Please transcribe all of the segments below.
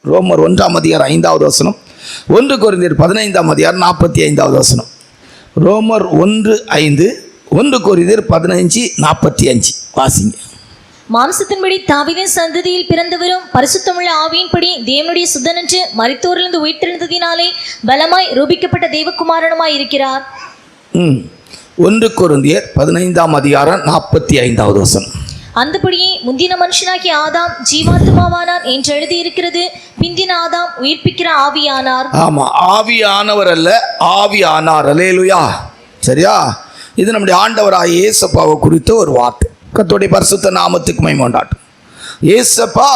ரோமர் 1:5 1 கொரிந்தியர் 15:45 ரோமர் 1:5 1 கொரிந்தியர் 15:45 வாசிங்க. மாம்சத்தின்படி தாவீதின் சந்ததியில் பிறந்தவரும் பரிசுத்தமுள்ள ஆவியின்படி தேவனுடைய சுதனன்று மரித்தோரிலிருந்து உயிர்த்தெழுந்ததினாலே பலமாய் ரூபிக்கப்பட்ட தேவகுமாரனுமாய் இருக்கிறார். 1 கொரிந்தியர் 15:45 அந்தபடியே முந்தின மனுஷனாகிய ஆதாம் ஜீவாத்மாவானார் என்று எழுதி இருக்கிறது. பிந்தின ஆதாம் உயிர்ப்பிக்கிற ஆவியானார். ஆமா, ஆவியானவர் அல்ல, ஆவியானார். அல்லேலூயா. சரியா? இது நம்முடைய ஆண்டவராகிய இயேசுப்பாவை குறித்த ஒரு வார்த்தை. கர்த்தருடைய பரிசுத்த நாமத்துக்கு மகிமை உண்டாகட்டும். இயேசுப்பா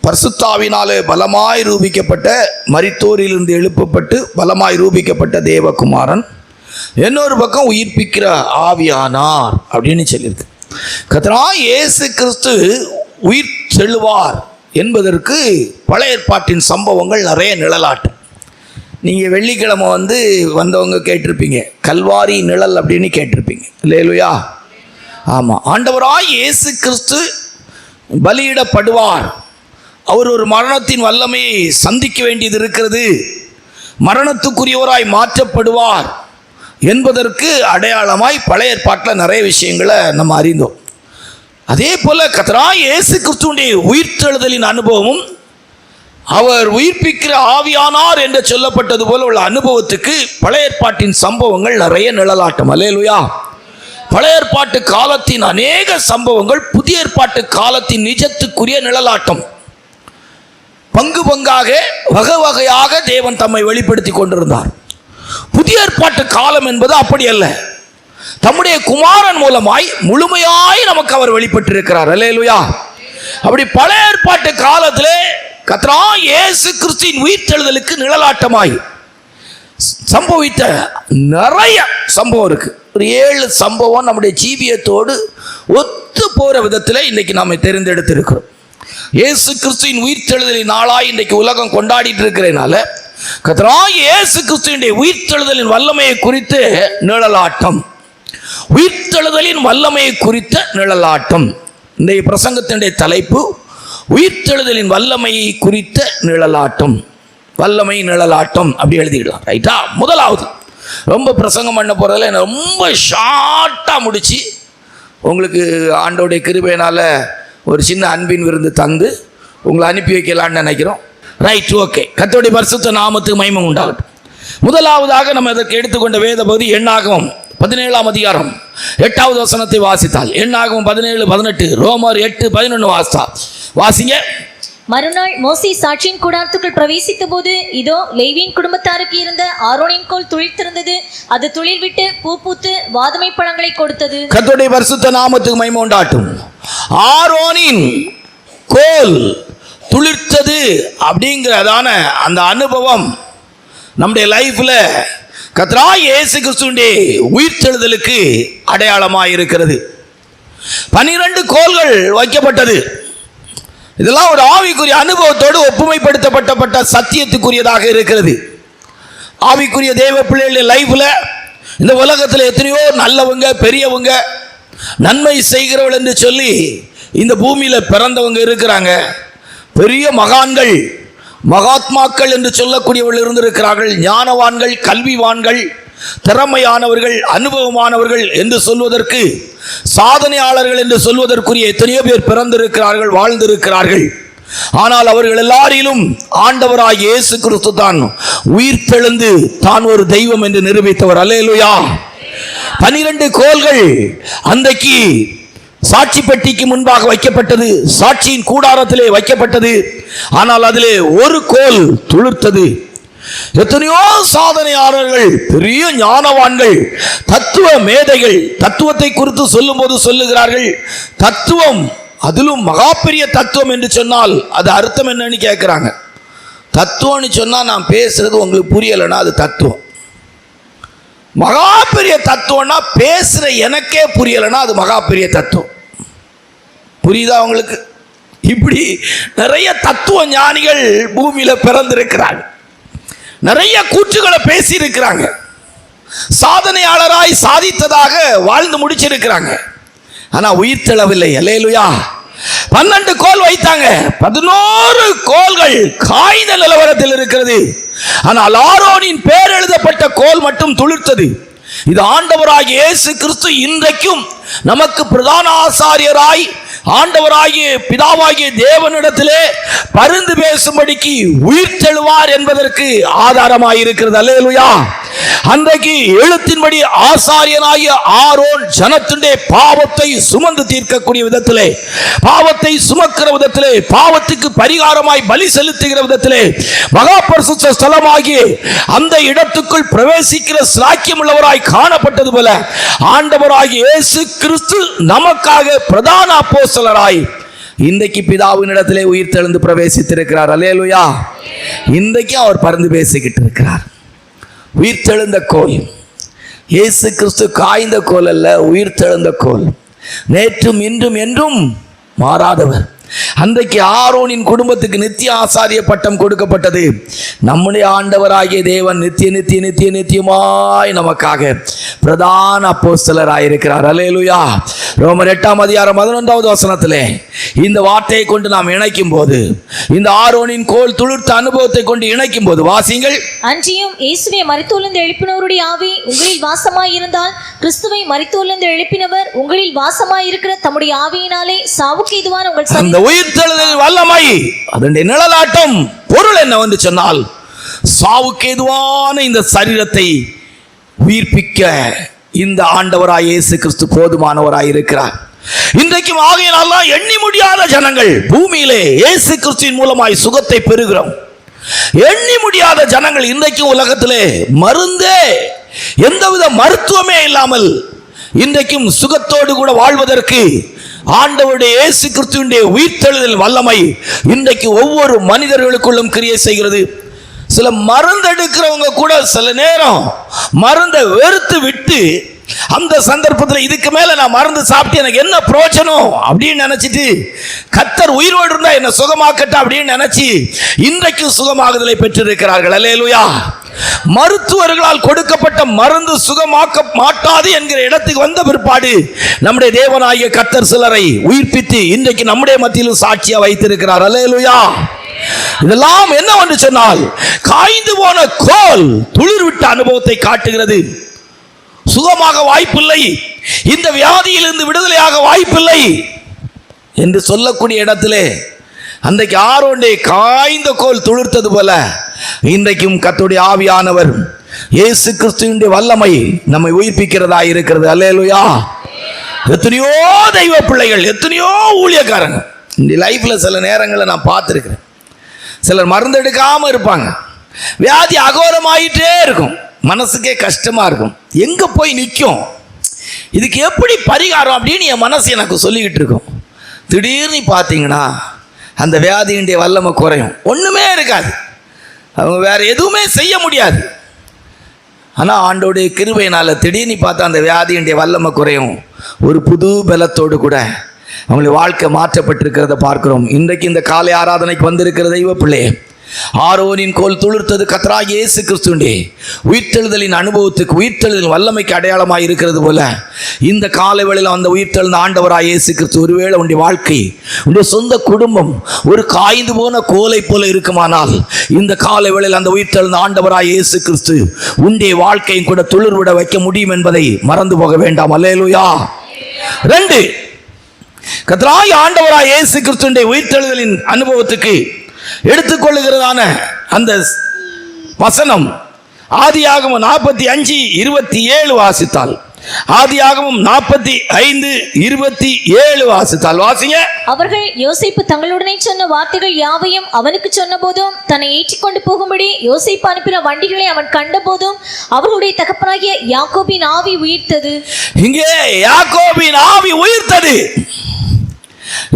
பரிசுத்தாவினாலே பலமாய் ரூபிக்கப்பட்ட, மரித்தோரிலிருந்து எழுப்பப்பட்டு பலமாய் ரூபிக்கப்பட்ட தேவகுமாரன். இன்னொரு பக்கம் உயிர்ப்பிக்கிற ஆவியானார் அப்படின்னு சொல்லியிருக்கு. கர்த்தராகிய இயேசு கிறிஸ்து உயிர் செல்லுவார் என்பதற்கு பழைய ஏற்பாட்டின் சம்பவங்கள் நிறைய நிழலாட்டும். நீங்கள் வெள்ளிக்கிழமை வந்தவங்க கேட்டிருப்பீங்க, கல்வாரி நிழல் அப்படின்னு கேட்டிருப்பீங்க. இல்லையா? ஆமாம், ஆண்டவராகிய இயேசு கிறிஸ்து பலியிடப்படுவார், அவர் ஒரு மரணத்தின் வல்லமையை சந்திக்க வேண்டியது இருக்கிறது, மரணத்துக்குரியவராய் மாற்றப்படுவார் என்பதற்கு அடையாளமாய் பழைய ஏற்பாட்டில் நிறைய விஷயங்களை நம்ம அறிந்தோம். அதே போல கர்த்தராகிய இயேசு கிறிஸ்துவினுடைய உயிர்த்தெழுதலின் அனுபவமும், அவர் உயிர்ப்பிக்கிற ஆவியானார் என்று சொல்லப்பட்டது போல உள்ள அனுபவத்துக்கு பழைய ஏற்பாட்டின் சம்பவங்கள் நிறைய நிழலாட்டம். அல்லேலூயா. பழைய ஏற்பாட்டு காலத்தின் அநேக சம்பவங்கள் புதிய ஏற்பாட்டு காலத்தின் நிஜத்துக்குரிய நிழலாட்டம். பங்கு பங்காக வகை வகையாக தேவன் தம்மை வெளிப்படுத்தி கொண்டிருந்தார். புதிய ஏற்பாட்டு காலம் என்பது அப்படி அல்ல, தம்முடைய குமாரன் மூலமாய் முழுமையாய் நமக்கு அவர் வெளிப்பட்டிருக்கிறார். அல்லேலூயா. அப்படி பழைய ஏற்பாட்டு காலத்திலே கர்த்தராகிய இயேசு கிறிஸ்துவின் உயிர்த்தெழுதலுக்கு நிழலாட்டமாய் சம்பவித்த நிறைய சம்பவம் இருக்கு. ஒரு 7 சம்பவம் நம்முடைய ஜீவியத்தோடு ஒத்து போற விதத்தில் இன்னைக்கு நாம் தெரிந்தெடுத்திருக்கிறோம். இயேசு கிறிஸ்துவின் உயிர்த்தெழுதலின் நாளாய் இன்றைக்கு உலகம் கொண்டாடிட்டு இருக்கிறதுனால கர்த்தராகிய இயேசு கிறிஸ்துவினுடைய உயிர்த்தெழுதலின் வல்லமையை குறித்து நிழலாட்டம், உயிர்த்தெழுதலின் வல்லமையை குறித்த நிழலாட்டம். இன்றைய பிரசங்கத்தினுடைய தலைப்பு உயிர்த்தெழுதலின் வல்லமையை குறித்த நிழலாட்டம். வல்லமை நிழலாட்டம் அப்படி எழுதிடலாம். ரைட்டா? முதலாவது, ரொம்ப பிரசங்கம் பண்ண போகிறதில்ல, என்ன ரொம்ப ஷார்ட்டாக முடித்து உங்களுக்கு ஆண்டோடைய கிருபையினால் ஒரு சின்ன அன்பின் விருந்து தந்து உங்களை அனுப்பி வைக்கலான்னு நினைக்கிறோம். Right, okay. கர்த்தருடைய பரிசுத்த நாமத்துக்கு மகிமை உண்டாகட்டும். முதலாவதாக நம்ம இதற்கு எடுத்துக்கொண்ட வேத பகுதி எண்ணாகமம் 17:8 வாசித்தால், எண்ணாகமம் 17:18, ரோமர் 8:11 வாசிங்க. மறுநாள் மோசே சாட்சியின் கூடாரத்துக்குள் பிரவேசித்த போது இதோ லேவியின் குடும்பத்தாருக்கு இருந்த ஆரோனின் கோல் துளிர்த்திருந்தது. அது துளிர் விட்டு பூ பூத்து வாதுமை பழங்களை கொடுத்தது. கர்த்தருடைய பரிசுத்த நாமத்துக்கு மகிமை உண்டாகட்டும். ஆரோனின் கோல் துளிர்த்தது அப்படிங்கிறதான அந்த அனுபவம் நம்முடைய லைஃப்ல கர்த்தராகிய இயேசு கிறிஸ்துவினுடைய உயிர்த்தெழுதலுக்கு அடையாளமாக இருக்கிறது. 12 கோல்கள் வைக்கப்பட்டது. இதெல்லாம் ஒரு ஆவிக்குரிய அனுபவத்தோடு ஒப்புமைப்படுத்தப்பட்ட சத்தியத்துக்குரியதாக இருக்கிறது. ஆவிக்குரிய தேவ பிள்ளைகளுடைய லைஃப்ல இந்த உலகத்தில் எத்தனையோ நல்லவங்க, பெரியவங்க, நன்மை செய்கிறவர்கள் என்று சொல்லி இந்த பூமியில பிறந்தவங்க இருக்கிறாங்க. பெரிய மகான்கள், மகாத்மாக்கள் என்று சொல்லக்கூடியவர்கள் இருந்திருக்கிறார்கள். ஞானவான்கள், கல்விவான்கள், திறமையானவர்கள், அனுபவமானவர்கள் என்று சொல்வதற்கு, சாதனையாளர்கள் என்று சொல்வதற்குரிய எத்தனையோ பேர் பிறந்திருக்கிறார்கள், வாழ்ந்திருக்கிறார்கள். ஆனால் அவர்கள் எல்லாரிலும் ஆண்டவராகிய இயேசு கிறிஸ்து தான் உயிர்த்தெழுந்து தான் ஒரு தெய்வம் என்று நிரூபித்தவர். அல்லேலூயா. 12 கோல்கள் அன்றைக்கு சாட்சி பெட்டிக்கு முன்பாக வைக்கப்பட்டது, சாட்சியின் கூடாரத்திலே வைக்கப்பட்டது. ஆனால் அதிலே ஒரு கோல் துளிர்த்தது. எத்தனையோ சாதனையாளர்கள், பெரிய ஞானவான்கள், தத்துவ மேதைகள் தத்துவத்தை குறித்து சொல்லும் போது சொல்லுகிறார்கள், தத்துவம், அதிலும் மகா பெரிய தத்துவம் என்று சொன்னால் அது அர்த்தம் என்னன்னு கேட்கிறாங்க. தத்துவம்னு சொன்னா நான் பேசுறது உங்களுக்கு புரியலைன்னா அது தத்துவம். மகா பெரிய தத்துவம்னா பேசுற எனக்கே புரியலைன்னா அது மகா பெரிய தத்துவம். புரியுதா உங்களுக்கு? இப்படி நிறைய தத்துவ ஞானிகள் பூமியில பிறந்திருக்கிறாங்க, நிறைய கூற்றுகளை பேசி இருக்கிறாங்க. சாதனையாளராய் சாதித்ததாக வாழ்ந்து முடிச்சிருக்கிறாங்க. ஆனா உயிர் தெழவில்லை. அல்லேலூயா. 12 கோல் வைத்தாங்க, 11 கோல்கள் காய்ந்த நிலவரத்தில் இருக்கிறது. ஆனால் ஆரோனின் பேர் எழுதப்பட்ட கோல் மட்டும் துளிர்த்தது. இது ஆண்டவராகிய இயேசு கிறிஸ்து இன்றைக்கும் நமக்கு பிரதான ஆசாரியராய் ஆண்டவராகிய பிதாவாகிய தேவனிடத்திலே பரிந்து பேசும்படிக்கு உயிர் தெழுவார் என்பதற்கு ஆதாரமாயிருக்கிறது. அல்லேலூயா. அன்றைக்கு எழுத்தின்படி ஆசாரியனாகிய ஆரோன் ஜனத்துடைய பாவத்தை சுமந்து தீர்க்கக்கூடிய விதத்திலே, பாவத்தை சுமக்கிற விதத்திலே, பாவத்துக்கு பரிகாரமாய் பலி செலுத்துகிற விதத்திலே மகா பரிசுத்த ஸ்தலமாகிய அந்த இடத்துக்குள் பிரவேசிக்கிற சாக்கியம் உள்ளவராய் காணப்பட்டது போல ஆண்டவராகிய இயேசு கிறிஸ்து நமக்காக பிரதான அப்போஸ்தலராய் இன்றைக்கு பிதாவினிடத்திலே உயிர் தெழுந்து பிரவேசித்திருக்கிறார். அல்லேலூயா. இன்றைக்கு அவர் பரிந்து பேசிக்கிட்டு இருக்கிறார். உயிர் தெழுந்த கோல். இயேசு கிறிஸ்து காய்ந்த கோல் அல்ல, உயிர் தெழுந்த கோல். நேற்றும் இன்றும் என்றும் மாறாதவர். அன்றைக்கு ஆரோனின் குடும்பத்துக்கு நித்திய ஆசாரிய பட்டம் கொடுக்கப்பட்டது. நம்முடைய ஆண்டவராகிய தேவன் நித்திய நித்திய நித்திய நித்தியமாய் நமக்காக பிரதான அப்போஸ்தலராயிருக்கிறார். அல்லேலூயா. ரோமர் 8ஆம் அதிகாரம் 11வது வசனத்திலே இந்த வார்த்தையை கொண்டு நாம் இணைக்கும் போது, இந்த ஆரோனின் கோல் துளிர்த்த அனுபவத்தை கொண்டு இணைக்கும் போது வாசிங்கள். அன்றியும் இயேசுவை மரித்தோரிலிருந்து எழுப்பினவருடைய ஆவி உங்களில் வாசமாய் இருந்தால் கிறிஸ்துவை மரித்தோரிலிருந்து எழுப்பினவர் உங்களில் வாசமாய் இருக்கிற தம்முடைய ஆவியினாலே சாவுக்கு ஏதுவான உங்கள் அந்த உயிர்த்தெழுதல் வல்லமை அதனுடைய நிழலாட்டம் பொருள் என்னவென்று சொன்னால், சாவுக்கு ஏதுவான இந்த சரீரத்தை உயிர்ப்பிக்க இந்த ஆண்டவராய் இயேசு கிறிஸ்து போதுமானவராய் இருக்கிறார். இன்றைக்கும் ஆகையினால் எண்ணி முடியாத ஜனங்கள் பூமியிலே இயேசு கிறிஸ்துவின் மூலமாய் சுகத்தை பெறுகிறோம். எண்ணி முடியாத ஜனங்கள் இன்றைக்கும் உலகத்திலே மருந்தே எந்தவித மருத்துவமே இல்லாமல் இன்றைக்கும் சுகத்தோடு கூட வாழ்வதற்கு ஆண்டவருடைய இயேசு கிறிஸ்துவினுடைய உயிர்த்தெழுதல் வல்லமை இன்றைக்கு ஒவ்வொரு மனிதர்களுக்குள்ளும் கிரியை செய்கிறது. சில மருந்து எடுக்கிறவங்க கூட சில நேரம் மருந்தை வெறுத்து விட்டு அந்த சந்தர்ப்பத்தில் இதுக்கு மேல நான் மருந்து சாப்பிட்டு எனக்கு என்ன பிரயோஜனம் அப்படின்னு நினைச்சிட்டு கர்த்தர் உயிரோடு இருந்தா என்ன சுகமாக்கட்ட அப்படின்னு நினைச்சு இன்றைக்கு சுகமாகுதலை பெற்றிருக்கிறார்கள். அல்லேலூயா. மருத்துவர்களால் கொடுக்கப்பட்ட மருந்து சுகமாக்க மாட்டாது என்கிற இடத்துக்கு வந்த பிற்பாடு நம்முடைய தேவனாகிய கர்த்தர் சிலரை உயிர்ப்பித்து இன்றைக்கு நம்முடைய மத்தியிலும் சாட்சியா வைத்திருக்கிறார். அல்லேலூயா. இதெல்லாம் என்னவென்று சொன்னால், காய்ந்து போன கோல் துளிர்விட்ட அனுபவத்தை காட்டுகிறது. சுகமாக வாய்ப்பில்லை, இந்த வியாதியிலிருந்து விடுதலையாக வாய்ப்பில்லை என்று சொல்லக்கூடிய இடத்திலே அன்றைக்கு ஆரோனுடைய காய்ந்த கோல் துளிர்த்தது போல இன்றைக்கும் கர்த்தருடைய ஆவியானவர் இயேசு கிறிஸ்துவினுடைய வல்லமை நம்மை உயிர்ப்பிக்கிறதா இருக்கிறது. அல்லேலூயா. எத்தனையோ தெய்வ பிள்ளைகள், எத்தனையோ ஊழியக்காரங்க இந்த லைஃப்ல சில நேரங்களில் நான் பார்த்துருக்கிறேன். சிலர் மருந்து எடுக்காம இருப்பாங்க, வியாதி அகோரமாயிட்டே இருக்கும், மனசுக்கே கஷ்டமா இருக்கும், எங்க போய் நிற்கும், இதுக்கு எப்படி பரிகாரம் அப்படின்னு என் மனசு எனக்கு சொல்லிக்கிட்டு இருக்கும். திடீர்னு பார்த்தீங்கன்னா அந்த வியாதியினுடைய வல்லமை குறையும், ஒன்றுமே இருக்காது, அவங்க வேற எதுவுமே செய்ய முடியாது. ஆனால் ஆண்டோடைய கிருபையினால் திடீர்னு பார்த்தா அந்த வியாதியினுடைய வல்லமை குறையும், ஒரு புது பலத்தோடு கூட அவங்களுடைய வாழ்க்கை மாற்றப்பட்டிருக்கிறத பார்க்கிறோம். இன்றைக்கு இந்த காலை ஆராதனைக்கு வந்திருக்கிற தெய்வ பிள்ளை, ஆரோனின் கோல் துளிர்த்தது கர்த்தராகிய இயேசு கிறிஸ்துவினுடைய உயிர்த்தெழுதலின் அனுபவத்துக்கு, உயிர்த்தெழுதலின் வல்லமைக்கு அடையாளமாக இருக்கிறது போல இந்த காலை வேளையில் அந்த உயிர்த்தெழுந்த ஆண்டவராகிய இயேசு கிறிஸ்து ஒருவேளை உன்னுடைய வாழ்க்கை, உன்னுடைய சொந்த குடும்பம் ஒரு காய்ந்து போன கோலை போல இருக்குமானால் இந்த காலை வேளையில் அந்த உயிர்த்தெழுந்த ஆண்டவராகிய இயேசு கிறிஸ்து உன்னுடைய வாழ்க்கையும் கூட துளிர்விட வைக்க முடியும் என்பதை மறந்து போக வேண்டாம். அல்லேலூயா. 2, கர்த்தராகிய ஆண்டவராகிய இயேசு கிறிஸ்துவினுடைய உயிர்த்தெழுதலின் அனுபவத்துக்கு எடுத்துக்கொள்ளுகிறதான அந்த வசனம் ஆதியாகமம் 45:27 வாசித்தால், ஆதியாகமம் 45:27 வாசித்தால் வாசிங்க. அவர்கள் யோசேப்பு தங்களுடனே சொன்ன வார்த்தைகள் யாவையும் அவனுக்கு சொன்ன போதும் தன்னை ஏற்றிக்கொண்டு போகும்படி யோசேப்பு அனுப்பின வண்டிகளை அவன் கண்ட போதும் அவர்களுடைய தகப்பனாகிய யாக்கோபின் ஆவி உயிர்த்தது. இங்கே யாக்கோபின் ஆவி உயிர்த்தது.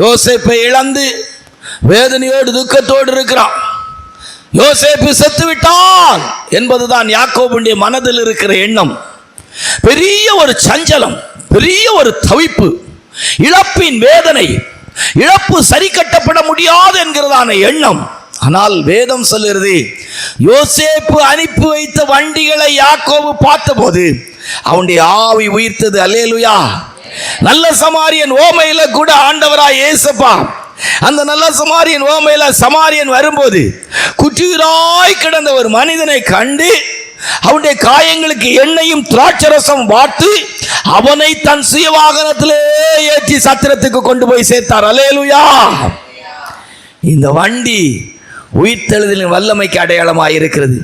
யோசேப்பை இழந்து வேதனையோடு துக்கத்தோடு இருக்கிறான். யோசேப்பு செத்து விட்டான் என்பதுதான் யாக்கோபுடைய மனதில் இருக்கிற எண்ணம். பெரிய ஒரு சஞ்சலம், பெரிய ஒரு தவிப்பு, இழப்பின் வேதனை, இழப்பு சரி கட்டப்பட முடியாது என்கிறதான எண்ணம் ஆனால் வேதம் சொல்லுகிறது, யோசேப்பு அனுப்பி வைத்த வண்டிகளை யாக்கோபு பார்த்தபோது அவனுடைய ஆவி உயிர்த்தது. அல்லேலூயா. நல்ல சமாரியன் ஓமையில கூட ஆண்டவராய் இயேசுப்பா அந்த நல்ல சமாரியன் ஓமையில சமாரியன் வரும்போது குற்றுயிராய் கிடந்த ஒரு மனிதனை கண்டு அவனுடைய காயங்களுக்கு எண்ணெயும் திராட்சரசம் வார்த்து அவனை தன் சுய வாகனத்திலே ஏற்றி சத்திரத்துக்கு கொண்டு போய் சேர்த்தார். அல்லேலூயா. இந்த வண்டி உயிர்த்தெழுதலின் வல்லமைக்கு அடையாளமாக இருக்கிறது.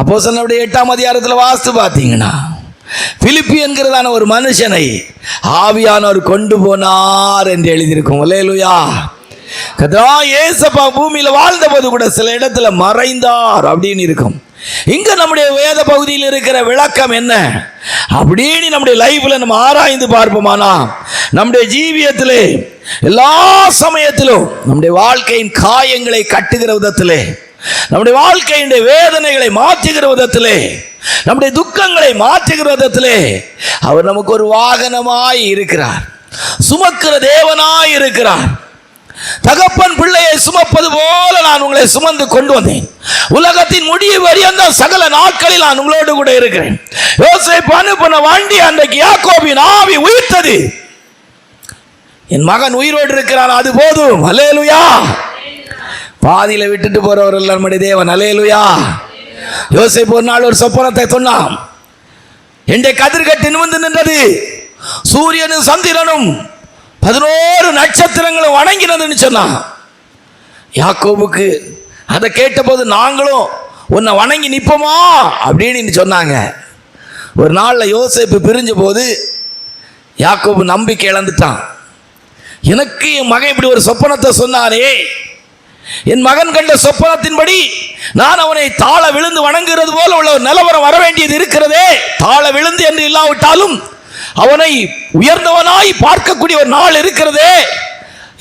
அப்போஸ்தலர்களுடைய 8ஆம் அதிகாரத்தில் வாசித்து பார்த்தீங்கன்னா, பிலிப்பி என்கிறதான ஒரு மனுஷனை ஆவியானவர் கொண்டு போனார் என்று எழுதியிருக்கும். அல்லேலூயா. ஏசப்பா பூமியில் வாழ்ந்த போது கூட சில இடத்துல மறைந்தார் அப்படின்னு இருக்கும். இங்க நம்முடைய வேத பகுதியில் இருக்கிற விளக்கம் என்ன அப்படின்னு நம்முடைய லைஃப்ல நம்ம ஆராய்ந்து பார்ப்போமானா, நம்முடைய ஜீவியத்திலே எல்லா சமயத்திலும் நம்முடைய வாழ்க்கையின் காயங்களை கட்டுகிற விதத்திலே, நம்முடைய வாழ்க்கையினுடைய வேதனைகளை மாற்றுகிற விதத்திலே, நம்முடைய துக்கங்களை மாற்றுகிற விதத்திலே அவர் நமக்கு ஒரு வாகனமாய் இருக்கிறார், சுமக்கிற தேவனாய் இருக்கிறார். தகப்பன் பிள்ளையை சுமப்பது போல நான் உங்களை சுமந்து கொண்டு வந்தேன். உலகத்தின் முடிவு வரையந்த சகல நாட்களில் நான் உங்களோடு கூட இருக்கிறேன். யோசேப்பு அனுப்பின வண்டி அன்றைக்கு யாக்கோபின் ஆவி உயிர்த்தது. என் மகன் உயிரோடு இருக்கிறான், அது போதும். அல்லேலூயா. பாதியில விட்டுட்டு போறவர் நம்முடைய தேவன். அல்லேலூயா. யோசேப்பு ஒரு நாள் ஒரு சொப்பனத்தை சொன்னான். என்ற கதிர்கட்டு நிமிர்ந்து நின்றது, சூரியனும் சந்திரனும் 11 நட்சத்திரங்களும் வணங்கினதுன்னு சொன்னான். யாக்கோபுக்கு அதை கேட்டபோது நாங்களும் உன்னை வணங்கி நிற்போமா அப்படின்னு சொன்னாங்க. ஒரு நாளில் யோசேப்பு பிரிஞ்ச போது யாக்கோபு நம்பிக்கை இழந்துட்டான். எனக்கு என் மகன் இப்படி ஒரு சொப்பனத்தை சொன்னானே, என் மகன் கண்ட சொப்பனத்தின்படி நான் அவனை தாழ விழுந்து வணங்குகிறது போல உள்ள ஒரு நிலவரம் வர வேண்டியது இருக்கிறதே. தாழ விழுந்து என்று இல்லாவிட்டாலும் அவனை உயர்ந்தவனாய் பார்க்கக்கூடிய ஒரு நாள் இருக்கிறதே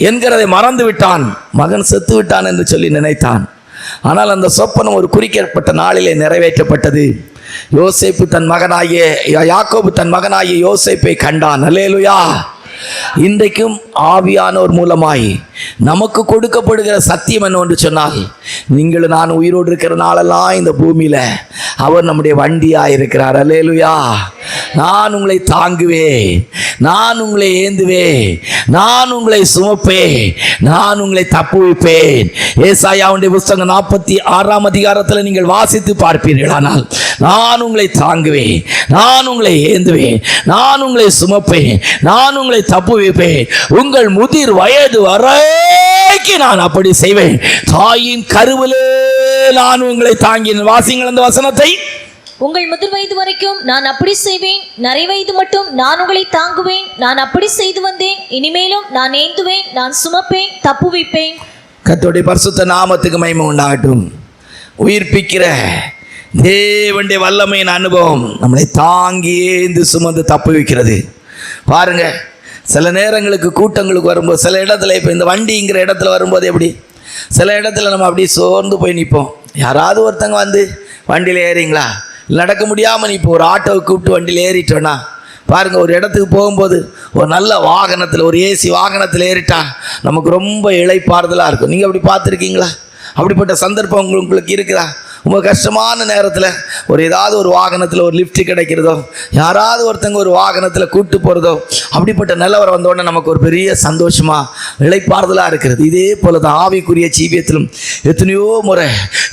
என்கிறதை மறந்து விட்டான். மகன் செத்து விட்டான் என்று சொல்லி நினைத்தான். ஆனால் அந்த சொப்பனம் ஒரு குறிக்கப்பட்ட நாளிலே நிறைவேற்றப்பட்டது. யோசேப்பு தன் மகனாகிய யாக்கோபு தன் மகனாகிய யோசேப்பை கண்டான். அல்லேலூயா. இன்றைக்கும் ஆவியானோர் மூலமாய் நமக்கு கொடுக்கப்படுகிற சத்தியம் என்னவென்று சொன்னால், நீங்களும் நான் உயிரோடு இருக்கிற நாளெல்லாம் இந்த பூமியில அவர் நம்முடைய வண்டியாக இருக்கிறார். அல்லேலூயா. நான் உங்களை தாங்குவேன், நான் உங்களை ஏந்துவேன், நான் உங்களை சுமப்பேன், நான் உங்களை தப்புவிப்பேன். ஏசாயாவுடைய புத்தகம் 46ஆம் அதிகாரத்தில் நீங்கள் வாசித்து பார்ப்பீர்கள். ஆனால் நான் உங்களை தாங்குவேன், நான் உங்களை ஏந்துவேன், நான் உங்களை சுமப்பேன், நான் உங்களை தப்புவிப்பேன், உங்கள் முதிர் வயது வரைக்கு நான் அப்படி செய்வேன், தாயின் கருவிலே நான் உங்களை தாங்கினேன். வாசிங்கள் அந்த வசனத்தை. உங்கள் முதிர் வயது வரைக்கும் நான் அப்படி செய்வேன், நரை வயது மட்டும் நான் உங்களை தாங்குவேன், நான் அப்படி செய்து வந்தேன், இனிமேலும் நான் ஏந்துவேன், நான் சுமப்பேன், தப்புவிப்பேன். கர்த்தருடைய பரிசுத்த நாமத்துக்கு மகிமை உண்டாகட்டும். உயிர்ப்பிக்கிற தேவனுடைய வல்லமையின் அனுபவம் நம்மளை தாங்கி ஏந்து சுமந்து தப்புவிக்கிறது. பாருங்க, சில நேரங்களுக்கு கூட்டங்களுக்கு வரும்போது, சில இடத்துல இப்போ இந்த வண்டிங்கிற இடத்துல வரும்போது எப்படி சில இடத்துல நம்ம அப்படியே சோர்ந்து போய் நிற்போம். யாராவது ஒருத்தங்க வந்து வண்டியில் ஏறிங்களா, நடக்க முடியாமல் நீ இப்போ ஒரு ஆட்டோவை கூப்பிட்டு வண்டியில் ஏறிட்டோன்னா பாருங்கள், ஒரு இடத்துக்கு போகும்போது ஒரு நல்ல வாகனத்தில், ஒரு ஏசி வாகனத்தில் ஏறிட்டா நமக்கு ரொம்ப இளைப்பாறுதலாக இருக்கும். நீங்கள் அப்படி பார்த்துருக்கீங்களா? அப்படிப்பட்ட சந்தர்ப்பம் உங்களுக்கு இருக்குதா? ரொம்ப கஷ்டமான நேரத்தில் ஒரு ஏதாவது ஒரு வாகனத்தில் ஒரு லிஃப்ட் கிடைக்கிறதோ, யாராவது ஒருத்தங்க ஒரு வாகனத்தில் கூப்பிட்டு போகிறதோ, அப்படிப்பட்ட நிலவரம் வந்தோடனே நமக்கு ஒரு பெரிய சந்தோஷமாக இளைப்பாறுதலாக இருக்கிறது. இதே போல தான் ஆவிக்குரிய ஜீவியத்திலும் எத்தனையோ முறை,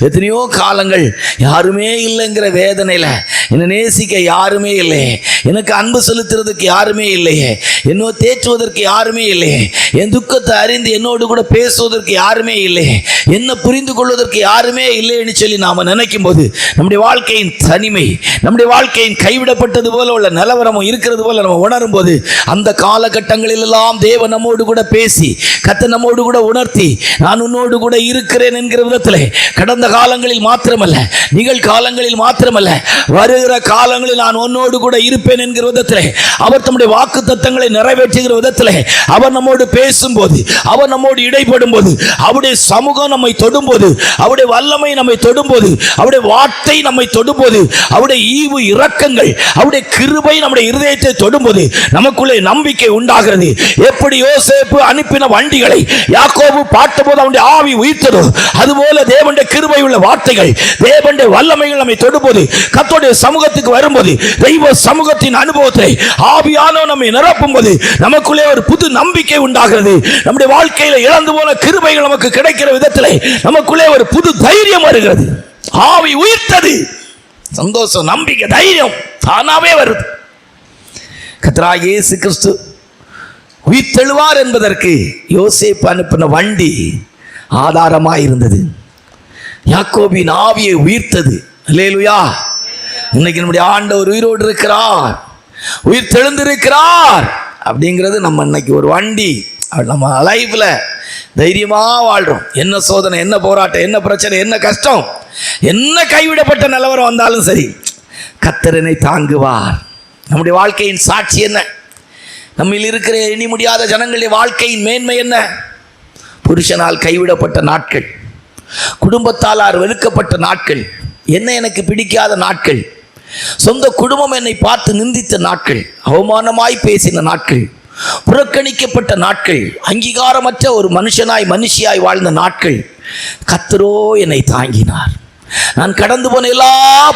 எத்தனையோ காலங்கள் யாருமே இல்லைங்கிற வேதனையில், என்னை நேசிக்க யாருமே இல்லையே, எனக்கு அன்பு செலுத்துறதுக்கு யாருமே இல்லையே, என்னோ தேற்றுவதற்கு யாருமே இல்லையே, என் துக்கத்தை அறிந்து என்னோடு கூட பேசுவதற்கு யாருமே இல்லையே, என்ன புரிந்து கொள்வதற்கு யாருமே இல்லைன்னு சொல்லி நாம் நினைக்கும் போது நம்முடைய வாழ்க்கையின் தனிமை, நம்முடைய வாழ்க்கையின் கைவிடப்பட்டது போல உள்ள நிலவரமும் இருக்கிறது போல நம்ம உணரும் போது, அந்த காலகட்டங்களில் எல்லாம் தேவன் நம்மோடு கூட பேசி, கர்த்தர் நம்மோடு கூட உணர்த்தி, நான் உன்னோடு கூட இருக்கிறேன் என்கிற விதத்தில், கடந்த காலங்களில் மாத்திரமல்ல, நிகழ்காலங்களில் மாத்திரமல்ல, வருகிற காலங்களில் நான் உன்னோடு கூட இருப்பேன் என்கிற விதத்தில், அவர் தம்முடைய வாக்கு தத்தங்களை நிறைவேற்றுகிற விதத்தில் அவர் நம்மோடு பேசும்போது, அவர் நம்மோடு இடைப்படும் போது, அவருடைய சமூகம் நம்மை தொடும்போது, அவருடைய வல்லமை நம்மை தொடும்போது, தொடும்போது, அவருடைய வார்த்தை நம்மை தொடும்போது, அவருடைய ஈவு இரக்கங்கள், அவருடைய கிருபை நம்முடைய இருதயத்தை தொடும்போது நமக்குள்ளே நம்பிக்கை உண்டாகிறது. எப்படி யோசேப்பு அனுப்பின வண்டிகளை யாக்கோபு பார்த்தபோது அவனுடைய ஆவி உயிர்த்ததோ, அதுபோல தேவனுடைய கிருபை உள்ள வார்த்தைகள், தேவனுடைய வல்லமைகள் நம்மை தொடும்போது, கர்த்தருடைய சமூகத்துக்கு வரும்போது, தெய்வ சமூகத்தின் அனுபவத்தை ஆவியானவர் நம்மை நிரப்பும் போது நமக்குள்ளே ஒரு புது நம்பிக்கை உண்டாகிறது. நம்முடைய வாழ்க்கையில இழந்து போன கிருபைகள் நமக்கு கிடைக்கிற விதத்திலே நமக்குள்ளே ஒரு புது தைரியம் வருகிறது. ஆவி உயிர்த்தது, சந்தோஷம், நம்பிக்கை, தைரியம் தானாவே வருது. கர்த்தராகிய இயேசு கிறிஸ்து உயிர்த்தெழுவார் என்பதற்கு யோசேப்பு அனுப்பின வண்டி ஆதாரமாய் இருந்தது. யாக்கோபின் ஆவியை உயிர்த்தது. அல்லேலூயா. இன்னைக்கு நம்முடைய ஆண்டவர் உயிரோடு இருக்கிறார், உயிர் தெழுந்திருக்கிறார் அப்படிங்கிறது நம்ம இன்னைக்கு ஒரு வண்டி. நம்ம லைஃப்ல தைரியமா வாழ்றோம். என்ன சோதனை, என்ன போராட்டம், என்ன பிரச்சனை, என்ன கஷ்டம், என்ன கைவிடப்பட்ட நிலவரம் வந்தாலும் சரி, கர்த்தரனை தாங்குவார். நம்முடைய வாழ்க்கையின் சாட்சி என்ன? நம்ம இருக்கிற எண்ணி முடியாத ஜனங்களுடைய வாழ்க்கையின் மேன்மை என்ன? புருஷனால் கைவிடப்பட்ட நாட்கள், குடும்பத்தால் வெறுக்கப்பட்ட நாட்கள், என்ன எனக்கு பிடிக்காத நாட்கள், சொந்த குடும்பம் என்னை பார்த்து நிந்தித்த நாட்கள், அவமானமாய் பேசின நாட்கள், புறக்கணிக்கப்பட்ட நாட்கள், அங்கீகாரமற்ற ஒரு மனுஷியாய் வாழ்ந்த நாட்கள், கர்த்தரோ என்னை தாங்கினார். நான் கடந்து போன எல்லா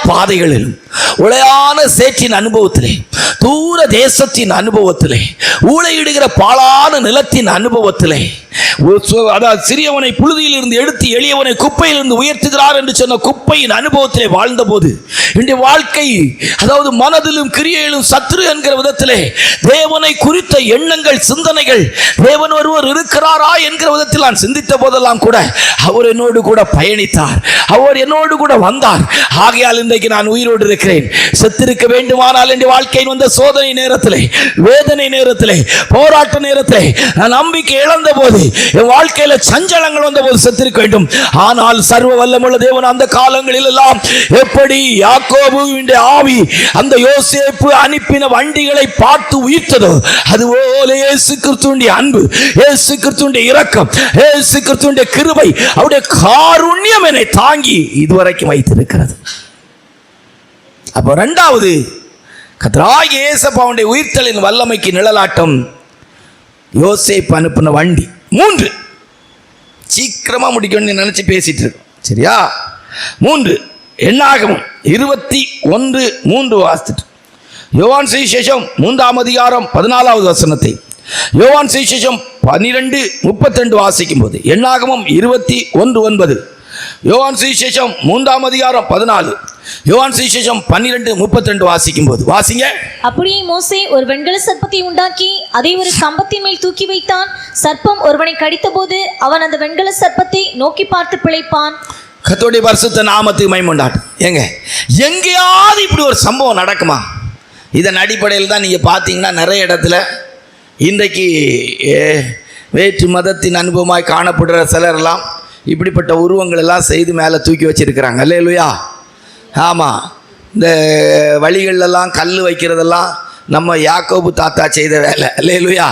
பாதைகளிலும், உளையான சேற்றின் அனுபவத்திலே, தூர தேசத்தின் அனுபவத்திலே, ஊழையிடுகிற பாழான நிலத்தின் அனுபவத்திலே, அதாவது சிறியவனை புழுதியில் இருந்து எடுத்து எளியவனை குப்பையில் இருந்து உயர்த்துகிறார் என்று சொன்ன குப்பையின் அனுபவத்திலே வாழ்ந்த போது என்னுடைய வாழ்க்கை, அதாவது மனதிலும் கிரியையிலும் சத்துரு என்கிற விதத்திலே தேவனை குறித்த எண்ணங்கள், சிந்தனைகள், தேவன் ஒருவர் இருக்கிறாரா என்கிற விதத்தில் நான் சிந்தித்த போதெல்லாம் கூட அவர் என்னோடு கூட பயணித்தார், அவர் என்னோடு கூட வந்தார். ஆகையால் இன்றைக்கு நான் உயிரோடு இருக்கிறேன். செத்திருக்க வேண்டுமானால் என் வாழ்க்கையில் வந்த சோதனை நேரத்திலே, வேதனை நேரத்திலே, போராட்ட நேரத்திலே, நான் நம்பிக்கை இழந்த போது, என் வாழ்க்கையில சஞ்சலங்கள் வந்த போது செத்திருக்க வேண்டும். ஆனால் சர்வ வல்லமுள்ள தேவன் அந்த காலங்களில் எல்லாம் எப்படி யாக்கோபுவின் ஆவி அந்த யோசேப்பு அனுப்பின வண்டிகளை பார்த்து உயிர்த்ததோ, அதுபோல இயேசு கிறிஸ்துவின் அன்பு, இயேசு கிறிஸ்துவின் இரக்கம், இயேசு கிறிஸ்துவின் கிருபை, அவருடைய காருண்யம் என்னை தாங்கி இதுவரைக்கும் வைத்திருக்கிறது. அப்போ இரண்டாவது, கர்த்தராகிய இயேசுவின் உயிர்த்தலின் வல்லமைக்கு நிழலாட்டம் யோசேப்பு அனுப்பின வண்டி. 3 சீக்கிரமா முடிக்கணும்னு நினைச்சு பேசிட்டு இருக்கோம், சரியா? 3 என்னாகமம் 21:3 வாசித்துட்டு, யோவான் சுவிசேஷம் 3ஆம் அதிகாரம் 14வது வசனத்தை, யோவான் சுவிசேஷம் 12:32 வாசிக்கும் போது, என்னாகமம் 21:9, யோவான் சுவிசேஷம் 3ஆம் அதிகாரம் 14, யோவான் சுவிசேஷம் 12:32 வாசிக்கும் போது வாசிங்க. அப்படியே மோசே ஒரு வெண்கல சர்ப்பத்தை உண்டாக்கி அதை ஒரு கம்பத்தின் மேல் தூக்கி வைத்தான். சர்ப்பம் ஒருவனை கடித்த போது அவன் அந்த வெண்கல சர்ப்பத்தை நோக்கி பார்த்து பிழைப்பான். கர்த்தருடைய பரிசுத்த நாமத்துக்கு மகிமை உண்டாகட்டும். எங்கேயாவது இப்படி ஒரு சம்பவம் நடக்குமா? இதன் அடிப்படையில் தான் நீங்கள் பார்த்தீங்கன்னா நிறைய இடத்துல இன்றைக்கு வேற்று மதத்தின் அனுபவமாய் காணப்படுற சிலரெல்லாம் இப்படிப்பட்ட உருவங்கள் எல்லாம் செய்து மேலே தூக்கி வச்சிருக்கிறாங்க. அல்லேலூயா. ஆமாம், இந்த வழிகளெல்லாம் கல் வைக்கிறதெல்லாம் நம்ம யாக்கோபு தாத்தா செய்த வேலை. அல்லேலூயா.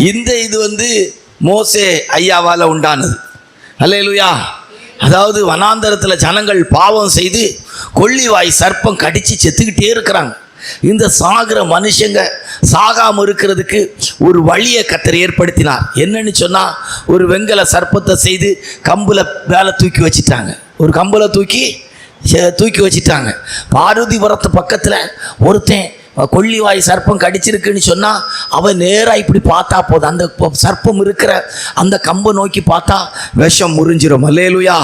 இது மோசே ஐயாவால் உண்டானது. அல்லேலூயா. அதாவது வனாந்தரத்தில் ஜனங்கள் பாவம் செய்து கொள்ளிவாய் சர்ப்பம் கடித்து செத்துக்கிட்டே இருக்கிறாங்க. இந்த சாகிற மனுஷங்க சாகாமல் இருக்கிறதுக்கு ஒரு வழியை கர்த்தர் ஏற்படுத்தினார். என்னன்னு சொன்னால், ஒரு வெண்கல சர்ப்பத்தை செய்து கம்பில் மேலே தூக்கி வச்சிட்டாங்க. ஒரு கம்பில் தூக்கி வச்சிட்டாங்க. பார்வதிபுரத்து பக்கத்தில் ஒருத்தன் கொள்ளிவாய் சர்ப்பம் கடிச்சிருக்குன்னு சொன்னால் அவன் நேராக இப்படி பார்த்தா போதும், அந்த சர்ப்பம் இருக்கிற அந்த கம்பை நோக்கி பார்த்தா விஷம் முறிஞ்சிரும். அல்லேலூயா.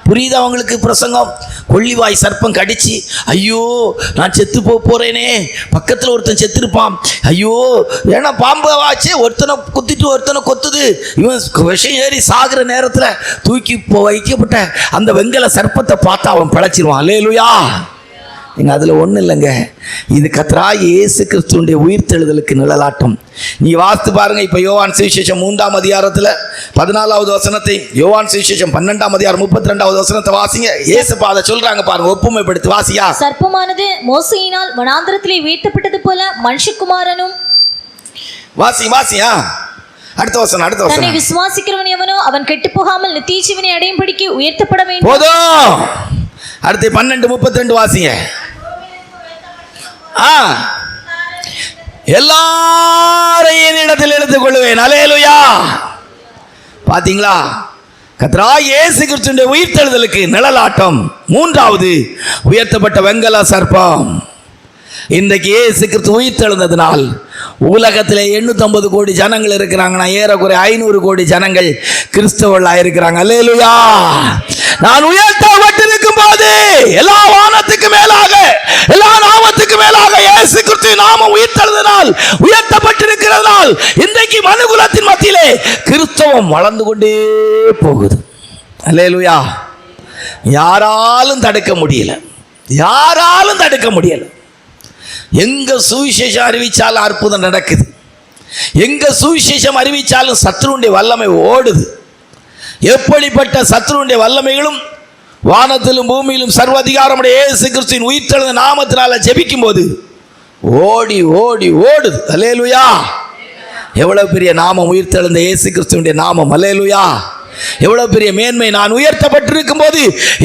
புரியுது அவங்களுக்கு பிரசங்கம்? கொள்ளிவாய் சர்ப்பம் கடிச்சு, ஐயோ நான் செத்து போறேனே, பக்கத்தில் ஒருத்தன் செத்துருப்பான், ஐயோ ஏன்னா பாம்பு வாச்சு ஒருத்தனை குத்திட்டு ஒருத்தனை கொத்துது, இவன் விஷம் ஏறி சாகிற நேரத்தில் தூக்கி வைக்கப்பட்ட அந்த வெண்கல சர்ப்பத்தை பார்த்தா அவன் பிழைச்சிருவான். அல்லேலூயா. அதில் ஒன்றும் இல்லைங்க, இது கர்த்தராகிய இயேசு கிறிஸ்துவினுடைய உயிர்த்தெழுதலுக்கு நிழலாட்டம். நீ வாசித்து பாருங்க. இப்போ யோவான் சுவிசேஷம் 3ஆம் அதிகாரத்தில் 14வது வசனத்தை, யோவான் சுவிசேஷம் 12ஆம் அதிகாரம் 32வது வசனத்தை வாசிங்க. இயேசுப்பா அதை சொல்றாங்க பாருங்க, ஒப்புமைப்படுத்தி வாசியா. சர்ப்பமானது மோசேயினால் வனாந்தரத்திலே வீழ்த்தப்பட்டது போல மனுஷகுமாரனும். வாசியா. அடுத்த வசனம். தன்னை விசுவாசிக்கிறவன் எவனோ அவன் கெட்டு போகாமல் நித்திய ஜீவனை அடையும்படிக்கு உயர்த்தப்பட வேண்டும். போதும். அடுத்து 12:32 வாசிங்க. எல்லாரையும் என்னிடத்தில் எடுத்துக் கொள்வேன். அல்லேலூயா. பாத்தீங்களா, கர்த்தராகிய இயேசு கிறிஸ்துவின் உயிர்த்தெழுதலுக்கு நிழலாட்டம். மூன்றாவது உயர்த்தப்பட்ட வெங்கல சர்ப்பம். இன்றைக்கு இயேசு கிறிஸ்து உயிர்த்தெழுந்ததினால் உலகத்தில் 850 கோடி ஜனங்கள் இருக்கிறாங்கன்னா ஏறக்குறைய 500 கோடி ஜனங்கள் கிறிஸ்தவர்களாக இருக்கிறாங்க. அல்லேலூயா. நான் உயர்த்தப்பட்டிருக்கும் போது எல்லா வானத்துக்கு மேலாக, எல்லா நாமத்துக்கு மேலாக இயேசு கிறிஸ்துவின் நாமம் உயிர்த்தெழுந்ததினால், உயர்த்தப்பட்டிருக்கிறதால் இன்றைக்கு மனுகுலத்தின் மத்தியிலே கிறிஸ்தவம் வளர்ந்து கொண்டே போகுது. அல்லேலூயா. யாராலும் தடுக்க முடியல, யாராலும் தடுக்க முடியல. எங்க சுவிசேஷம் அறிவிச்சாலும் அற்புதம் நடக்குது. எங்க சுவிசேஷம் அறிவிச்சாலும் சத்ருவுடைய வல்லமை ஓடுது. எப்படிப்பட்ட சத்ருவுடைய வல்லமைகளும் வானத்திலும் பூமியிலும் சர்வ அதிகாரமுடைய இயேசு கிறிஸ்துவின் உயிர்த்தெழுந்த நாமத்தினால ஜெபிக்கும் போது ஓடி ஓடி ஓடுது. அல்லேலூயா. எவ்வளவு பெரிய நாமம் உயிர்த்தெழுந்த இயேசு கிறிஸ்துவின் நாமம். அல்லேலூயா. எவ்வளவு பெரிய மேன்மை. நான் உயர்த்தப்பட்டிருக்கும் போது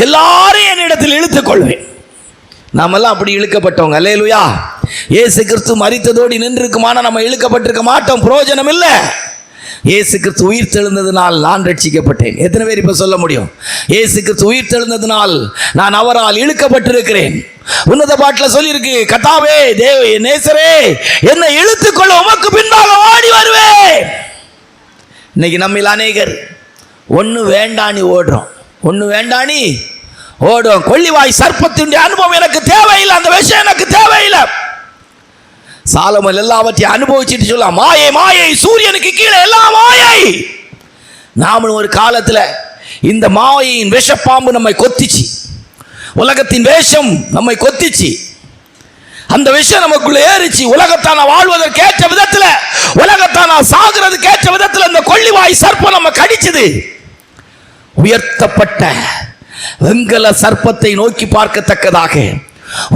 எல்லாரையும் என்னிடத்தில் இழுத்துக் கொள்வேன். நாமெல்லாம் அப்படி இழுக்கப்பட்டவங்க. அல்லேலூயா. இயேசு கிறிஸ்து மரித்ததோடு நின்றிருக்குமானா நம்ம இழுக்கப்பட்டிருக்க மாட்டோம், பிரயோஜனம் இல்லை. இயேசு கிறிஸ்து உயிர்த்தெழுந்ததினால் நான் ரட்சிக்கப்பட்டேன். எத்தனை பேர் இப்ப சொல்ல முடியும்? இயேசு கிறிஸ்து உயிர்த்தெழுந்ததினால் நான் அவரால் இழுக்கப்பட்டிருக்கிறேன். உன்னத பாட்டில் சொல்லியிருக்கு, கர்த்தாவே தேவ நேசரே என்னை இழுத்துக்கொள்ள உமக்கு பின்பாக ஓடி வருவேன். இன்னைக்கு நம்மில் அநேகர் ஒன்று வேண்டானி ஓடுறோம், ஒன்று வேண்டானி ஓடும். கொள்ளிவாய் சர்ப்பத்தினுடைய அனுபவம் எனக்கு தேவையில்லை, அந்த விஷயம் எனக்கு தேவையில்லை. சாலமன் எல்லாவற்றையும் அனுபவிச்சுட்டு சொல்ல, மாயை மாயை, சூரியனுக்கு கீழே எல்லாம் மாயை. நாமளும் ஒரு காலத்தில் இந்த மாயையின் விஷப்பாம்பு நம்மை கொத்திச்சு, உலகத்தின் வேஷம் நம்மை கொத்திச்சு, அந்த விஷயம் நமக்குள்ள ஏறிச்சு. உலகத்தான வாழ்வதற்கு ஏற்ற விதத்தில், உலகத்தான சாகிறதுக்கு ஏற்ற விதத்தில் இந்த கொள்ளிவாய் சர்ப்பம் நம்ம கடிச்சது. உயர்த்தப்பட்ட வெங்கல சர்ப்பத்தை நோக்கி பார்க்கத்தக்கதாக,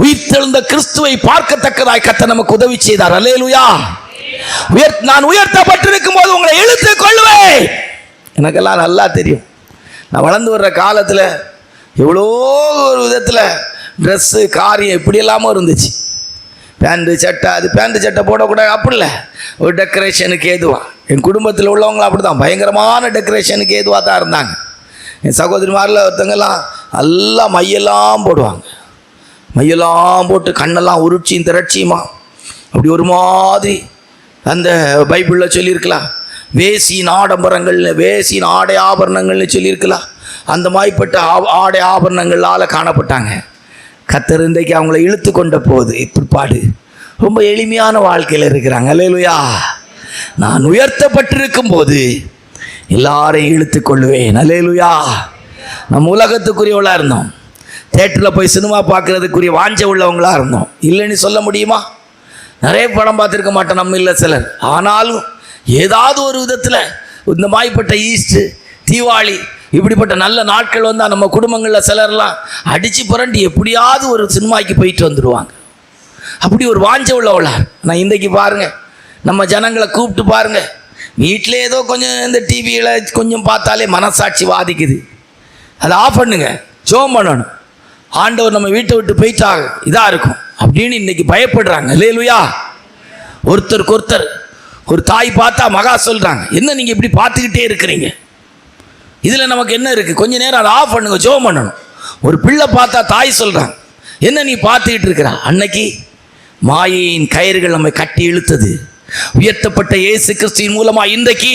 உயிர்த்தெழுந்த கிறிஸ்துவை பார்க்கத்தக்கதாய் கர்த்தர் நமக்கு உதவி செய்தார். அல்லேலூயா. நான் உயர்த்தப்பட்டிருக்கும் போது உங்களை இழுத்துக் கொள்வேன். எனக்கெல்லாம் நல்லா தெரியும், நான் வளர்ந்து வர்ற காலத்தில் எவ்வளோ ஒரு விதத்தில் ட்ரெஸ்ஸு காரியம் இப்படி இல்லாமல் இருந்துச்சு. பேண்ட்டு சட்டை, அது பேண்ட்டு சட்டை போடக்கூடாது அப்படி இல்லை, ஒரு டெக்கரேஷனுக்கு ஏதுவா. என் குடும்பத்தில் உள்ளவங்களும் அப்படி தான், பயங்கரமான டெக்கரேஷனுக்கு ஏதுவாக தான் இருந்தாங்க. என் சகோதரிமாரில் ஒருத்தங்கெல்லாம் நல்லா மையெல்லாம் போடுவாங்க, மையெல்லாம் போட்டு கண்ணெல்லாம் உருட்சியும் திரட்சியுமா அப்படி ஒரு மாதிரி. அந்த பைபிளில் சொல்லியிருக்கலாம், வேசியின் ஆடம்பரங்கள்னு, வேசியின் ஆடை ஆபரணங்கள்னு சொல்லியிருக்கலாம். அந்த மாதிரிப்பட்ட ஆடை ஆபரணங்களால் காணப்பட்டாங்க. கர்த்தர் இன்றைக்கு அவங்கள இழுத்து கொண்ட போது பிற்பாடு ரொம்ப எளிமையான வாழ்க்கையில் இருக்கிறாங்க. அல்லேலூயா. நான் உயர்த்தப்பட்டிருக்கும் போது எல்லாரையும் இழுத்து கொள்வேன். அல்லேலூயா. நம்ம உலகத்துக்குரியவளாக இருந்தோம், தேட்டரில் போய் சினிமா பார்க்கறதுக்குரிய வாஞ்ச உள்ளவங்களாக இருந்தோம். இல்லைன்னு சொல்ல முடியுமா? நிறைய படம் பார்த்துருக்க மாட்டோம் நம்ம இல்லை சிலர். ஆனாலும் ஏதாவது ஒரு விதத்தில் இந்த மாதிரிப்பட்ட ஈஸ்ட்டு, தீபாவளி இப்படிப்பட்ட நல்ல நாட்கள் வந்தால் நம்ம குடும்பங்களில் சிலர்லாம் அடித்து புரண்டி எப்படியாவது ஒரு சினிமாய்க்கு போயிட்டு வந்துடுவாங்க. அப்படி ஒரு வாஞ்ச உள்ளவளா. நான் இன்றைக்கு பாருங்கள், நம்ம ஜனங்களை கூப்பிட்டு பாருங்கள், வீட்டில் ஏதோ கொஞ்சம் இந்த டிவியில் கொஞ்சம் பார்த்தாலே மனசாட்சி வாதிக்குது. அதை ஆஃப் பண்ணுங்க, ஜெபம் பண்ணணும், ஆண்டவர் நம்ம வீட்டை விட்டு போயிட்டாங்க இதாக இருக்கும் அப்படின்னு இன்னைக்கு பயப்படுறாங்க. அல்லேலூயா. ஒருத்தருக்கு ஒருத்தர், ஒரு தாய் பார்த்தா மகா சொல்கிறாங்க, என்ன நீங்கள் இப்படி பார்த்துக்கிட்டே இருக்கிறீங்க, இதில் நமக்கு என்ன இருக்குது, கொஞ்சம் நேரம் அதை ஆஃப் பண்ணுங்க, ஜெபம் பண்ணணும். ஒரு பிள்ளை பார்த்தா தாய் சொல்கிறாங்க, என்ன நீ பார்த்துக்கிட்டு இருக்கிறா. அன்னைக்கு மாயையின் கயிறுகள் நம்மை கட்டி இழுத்தது. உயர்த்தப்பட்ட இயேசு கிறிஸ்துவின் மூலமாய் இன்றைக்கு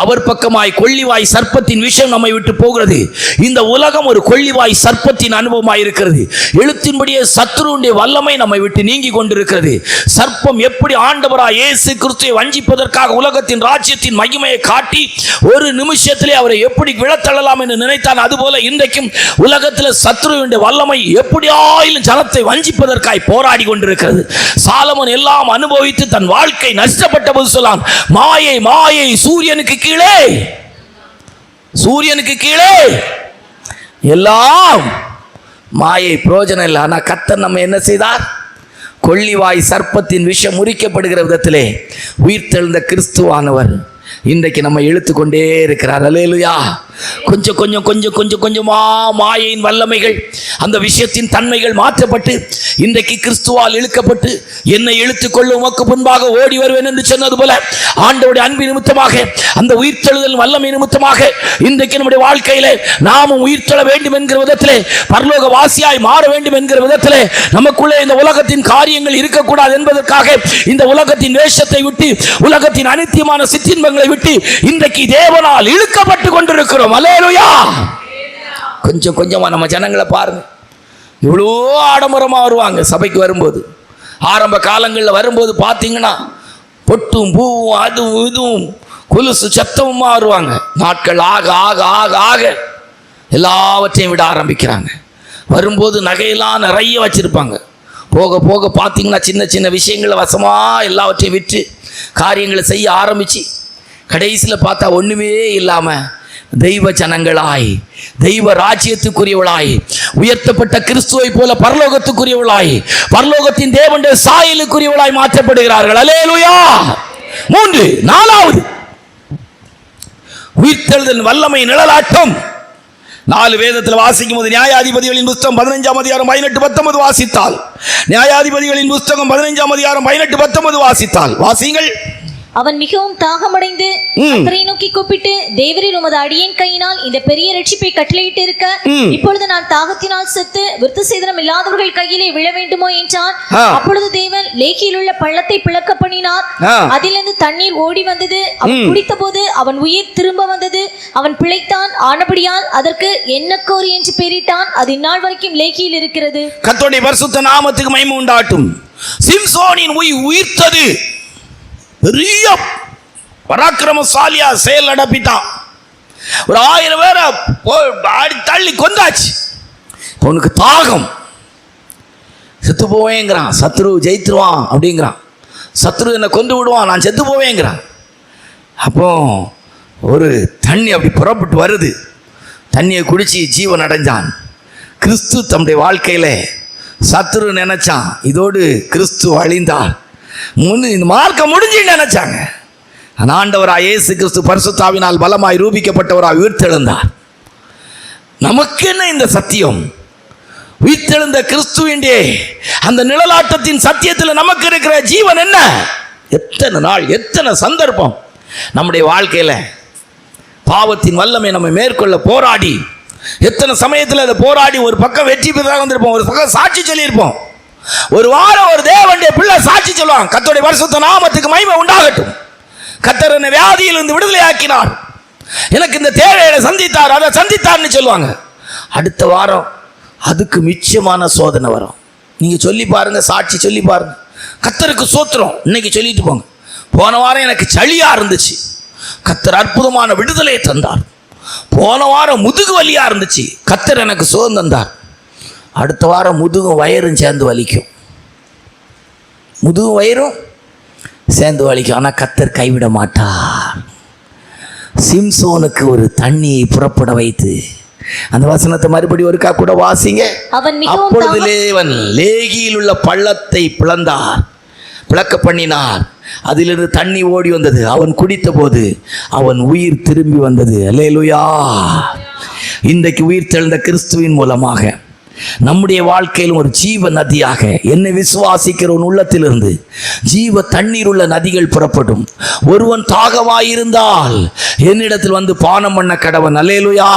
அவர் பக்கமாய் கொள்ளிவாய் சர்ப்பத்தின் விஷயம் நம்மை விட்டு போகிறது. இந்த உலகம் ஒரு கொள்ளிவாய் சர்ப்பத்தின் அனுபவமாய் இருக்கிறது. எழுத்தின்படியே சத்துருவுடைய வல்லமை நம்மை விட்டு நீங்கி கொண்டிருக்கிறது. சர்ப்பம் எப்படி ஆண்டவராய் இயேசு கிறிஸ்துவை வஞ்சிப்பதற்காக உலகத்தின் ராஜ்யத்தின் மகிமையை காட்டி ஒரு நிமிஷத்திலே அவரை எப்படி விழத்தள்ளலாம் என்று நினைத்தான், அதுபோல இன்றைக்கும் உலகத்தில் சத்துருவுடைய வல்லமை எப்படியாயிலும் ஜனத்தை வஞ்சிப்பதற்காய் போராடி கொண்டிருக்கிறது. சாலமன் எல்லாம் அனுபவித்து தன் வாழ்க்கை நஷ்டப்பட்ட போது சொல்லாம், மாயை மாயை, சூரியனுக்கு கீழே, சூரியனுக்கு கீழே எல்லாம் மாயை, பிரயோஜனம் இல்லை. ஆனால் கர்த்தர் நம்ம என்ன செய்தார்? கொள்ளிவாய் சர்ப்பத்தின் விஷம் முறிக்கப்படுகிற விதத்திலே உயிர்த்தெழுந்த கிறிஸ்துவானவர் இன்றைக்கு நம்ம இழுத்து கொண்டே இருக்கிறார். அல்லேலூயா. கொஞ்சம் கொஞ்சம் கொஞ்சம் கொஞ்சம் கொஞ்சமா மாயையின் வல்லமைகள், அந்த விஷயத்தின் தன்மைகள் மாற்றப்பட்டு இன்றைக்கு கிறிஸ்துவால் இழுக்கப்பட்டு என்னை இழுத்துக்கொள்ள உமக்கு முன்பாக ஓடி வருவேன் என்று சொன்னது போல ஆண்டவருடைய அன்பு நிமித்தமாக, அந்த உயிர்த்தெழுதல் வல்லமை நிமித்தமாக இன்றைக்கு நம்முடைய வாழ்க்கையில நாமும் உயிர்த்தெழ வேண்டும் என்கிற விதத்திலே, பரலோக வாசியாய் மாற வேண்டும் என்கிற விதத்திலே, நமக்குள்ளே இந்த உலகத்தின் காரியங்கள் இருக்கக்கூடாது என்பதற்காக இந்த உலகத்தின் வேஷத்தை விட்டு, உலகத்தின் அனித்தியமான சிற்றின்பங்களை விட்டு இன்றைக்கு தேவனால் இழுக்கப்பட்டு கொண்டிருக்கிறோம். அல்லேலூயா. கொஞ்சம் கொஞ்சமா நம்ம ஜனங்களை பாருங்க, இவ்வளோ ஆடம்பரமா வருவாங்க சபைக்கு வரும்போது. ஆரம்ப காலங்களில் வரும்போது பார்த்தீங்கன்னா பொட்டும் பூவும் அதுவும் இதுவும் கொலுசு சத்தமுமா வருவாங்க. நாட்கள் ஆக ஆக ஆக ஆக எல்லாவற்றையும் விட ஆரம்பிக்கிறாங்க. வரும்போது நகையெல்லாம் நிறைய வச்சிருப்பாங்க. போக போக பார்த்தீங்கன்னா சின்ன சின்ன விஷயங்களை வசமாக எல்லாவற்றையும் விற்று காரியங்களை செய்ய ஆரம்பித்து கடைசியில் பார்த்தா ஒன்றுமே இல்லாமல் தெய்வ ஜனங்களாய், தெய்வ ராஜ்யத்துக்குரியவளாய், உயர்த்தப்பட்ட கிறிஸ்துவை போல பரலோகத்துக்குரியவளாய், பரலோகத்தின் தேவனுடைய சாயலுக்குரியவளாய் மாற்றப்படுகிறார்கள். அல்லேலூயா. 3 4வது உயிர்த்தெழுதல் வல்லமை நிழலாட்டம். 4 வேதத்தில் வாசிக்கும் போது நியாயாதிபதிகளின் புஸ்தகம் 15ஆம் அதிகாரம் 18 19 வாசித்தால், நியாயாதிபதிகளின் புஸ்தகம் 15ஆம் அதிகாரம் 18 19 வாசித்தால் வாசிங்கள். அவன் மிகவும் தாகமடைந்து கர்த்தரை நோக்கி கூப்பிட்டு, தேவரீர் உமது அடியேன் கையினால் இந்த பெரிய ரட்சிப்பை கட்டளையிட்டு இருக்க, இப்பொழுது நான் தாகத்தினால் செத்து விருத்த சேதனம் இல்லாதவர்கள் கையிலே விழ வேண்டுமோ என்றான். அப்பொழுது தேவன் லேகியில் உள்ள பள்ளத்தை பிளக்க பண்ணினார். அதிலிருந்து தண்ணீர் ஓடி வந்தது. அவன் குடித்த போது அவன் உயிர் திரும்ப வந்தது. அவன் பிழைத்தான். ஆனபடியால் அதற்கு எண்ணக்கோரி என்று பெயரிட்டான். அது இந்நாள் வரைக்கும் லேகியில் இருக்கிறது. கர்த்தருடைய பரிசுத்த நாமத்துக்கு மகிமை உண்டாகட்டும். சிம்சோனின் உயிர்த்தது. பெரிய பராக்கிரமசாலியா செயல் நடப்பிட்டான். ஒரு 1000 பேரை தள்ளி கொண்டாச்சு. உனக்கு தாகம், செத்து போவேங்கிறான். சத்ரு ஜெயித்துருவான் அப்படிங்கிறான். சத்ரு என்னை கொண்டு விடுவான், நான் செத்து போவேங்கிறான். அப்போ ஒரு தண்ணி அப்படி புறப்பட்டு வருது. தண்ணியை குடிச்சு ஜீவன் அடைஞ்சான். கிறிஸ்து தம்முடைய வாழ்க்கையில சத்ரு நினைச்சான் இதோடு கிறிஸ்து அழிந்தார், இந்த மார்க்கம் முடிஞ்சு நினைச்சாங்க. ஆண்டவராய் இயேசு கிறிஸ்து பரிசுத்தாவினால் பலமாய் ரூபிக்கப்பட்டவராய் உயிர்த்தெழுந்தார். நமக்கு என்ன இந்த சத்தியம்? உயிர்த்தெழுந்த கிறிஸ்துவின் அந்த நிழலாட்டத்தின் சத்தியத்தில் நமக்கு இருக்கிற ஜீவன் என்ன? எத்தனை நாள், எத்தனை சந்தர்ப்பம் நம்முடைய வாழ்க்கையில பாவத்தின் வல்லமை நம்ம மேற்கொள்ள போராடி, எத்தனை சமயத்தில் அதை போராடி ஒரு பக்கம் வெற்றி பெற்றாக வந்திருப்போம், ஒரு பக்கம் சாட்சி சொல்லியிருப்போம். ஒரு வாரம் ஒரு தேவனுடைய பிள்ளை சாட்சி சொல்லுவாங்க, கர்த்தருடைய பரிசுத்த நாமத்துக்கு மகிமை உண்டாகட்டும், கர்த்தர் என்னை வியாதியிலிருந்து விடுதலை ஆக்கினார், எனக்கு இந்த தேவையை சந்தித்தார், அதை சந்தித்தார்னு சொல்லுவாங்க. அடுத்த வாரம் அதுக்கு மிச்சமான சோதனை வரும். நீங்க சொல்லி பாருங்க, சாட்சி சொல்லி பாருங்க. கர்த்தருக்கு சோத்திரம் இன்னைக்கு சொல்லிட்டு போங்க, போன வாரம் எனக்கு சளியா இருந்துச்சு, கர்த்தர் அற்புதமான விடுதலையை தந்தார். போன வாரம் முதுகு வலியா இருந்துச்சு, கர்த்தர் எனக்கு சுகம் தந்தார். அடுத்த வாரம் முதுகும் வயிறும் சேர்ந்து வலிக்கும், முதுகும் வயிறும் சேர்ந்து வலிக்கும். ஆனால் கர்த்தர் கைவிட மாட்டார். சிம்சோனுக்கு ஒரு தண்ணியை புறப்பட வைத்து, அந்த வசனத்தை மறுபடி ஒருக்கா கூட வாசிங்க. அப்பொழுது தேவன் லேகியில் உள்ள பள்ளத்தை பிளக்க பண்ணினார். அதிலிருந்து தண்ணி ஓடி வந்தது. அவன் குடித்த போது அவன் உயிர் திரும்பி வந்தது. அல்லேலூயா. இன்றைக்கு உயிர் தெழுந்த கிறிஸ்துவின் மூலமாக நம்முடைய வாழ்க்கையில் ஒரு ஜீவ நதியாக என்னை விசுவாசிக்கிறவன் உள்ளத்திலிருந்து ஜீவ தண்ணீர் உள்ள நதிகள் புறப்படும். ஒருவன் தாகமாயிருந்தால் என்னிடத்தில் வந்து பானம் பண்ண கடவன். அல்லேலூயா.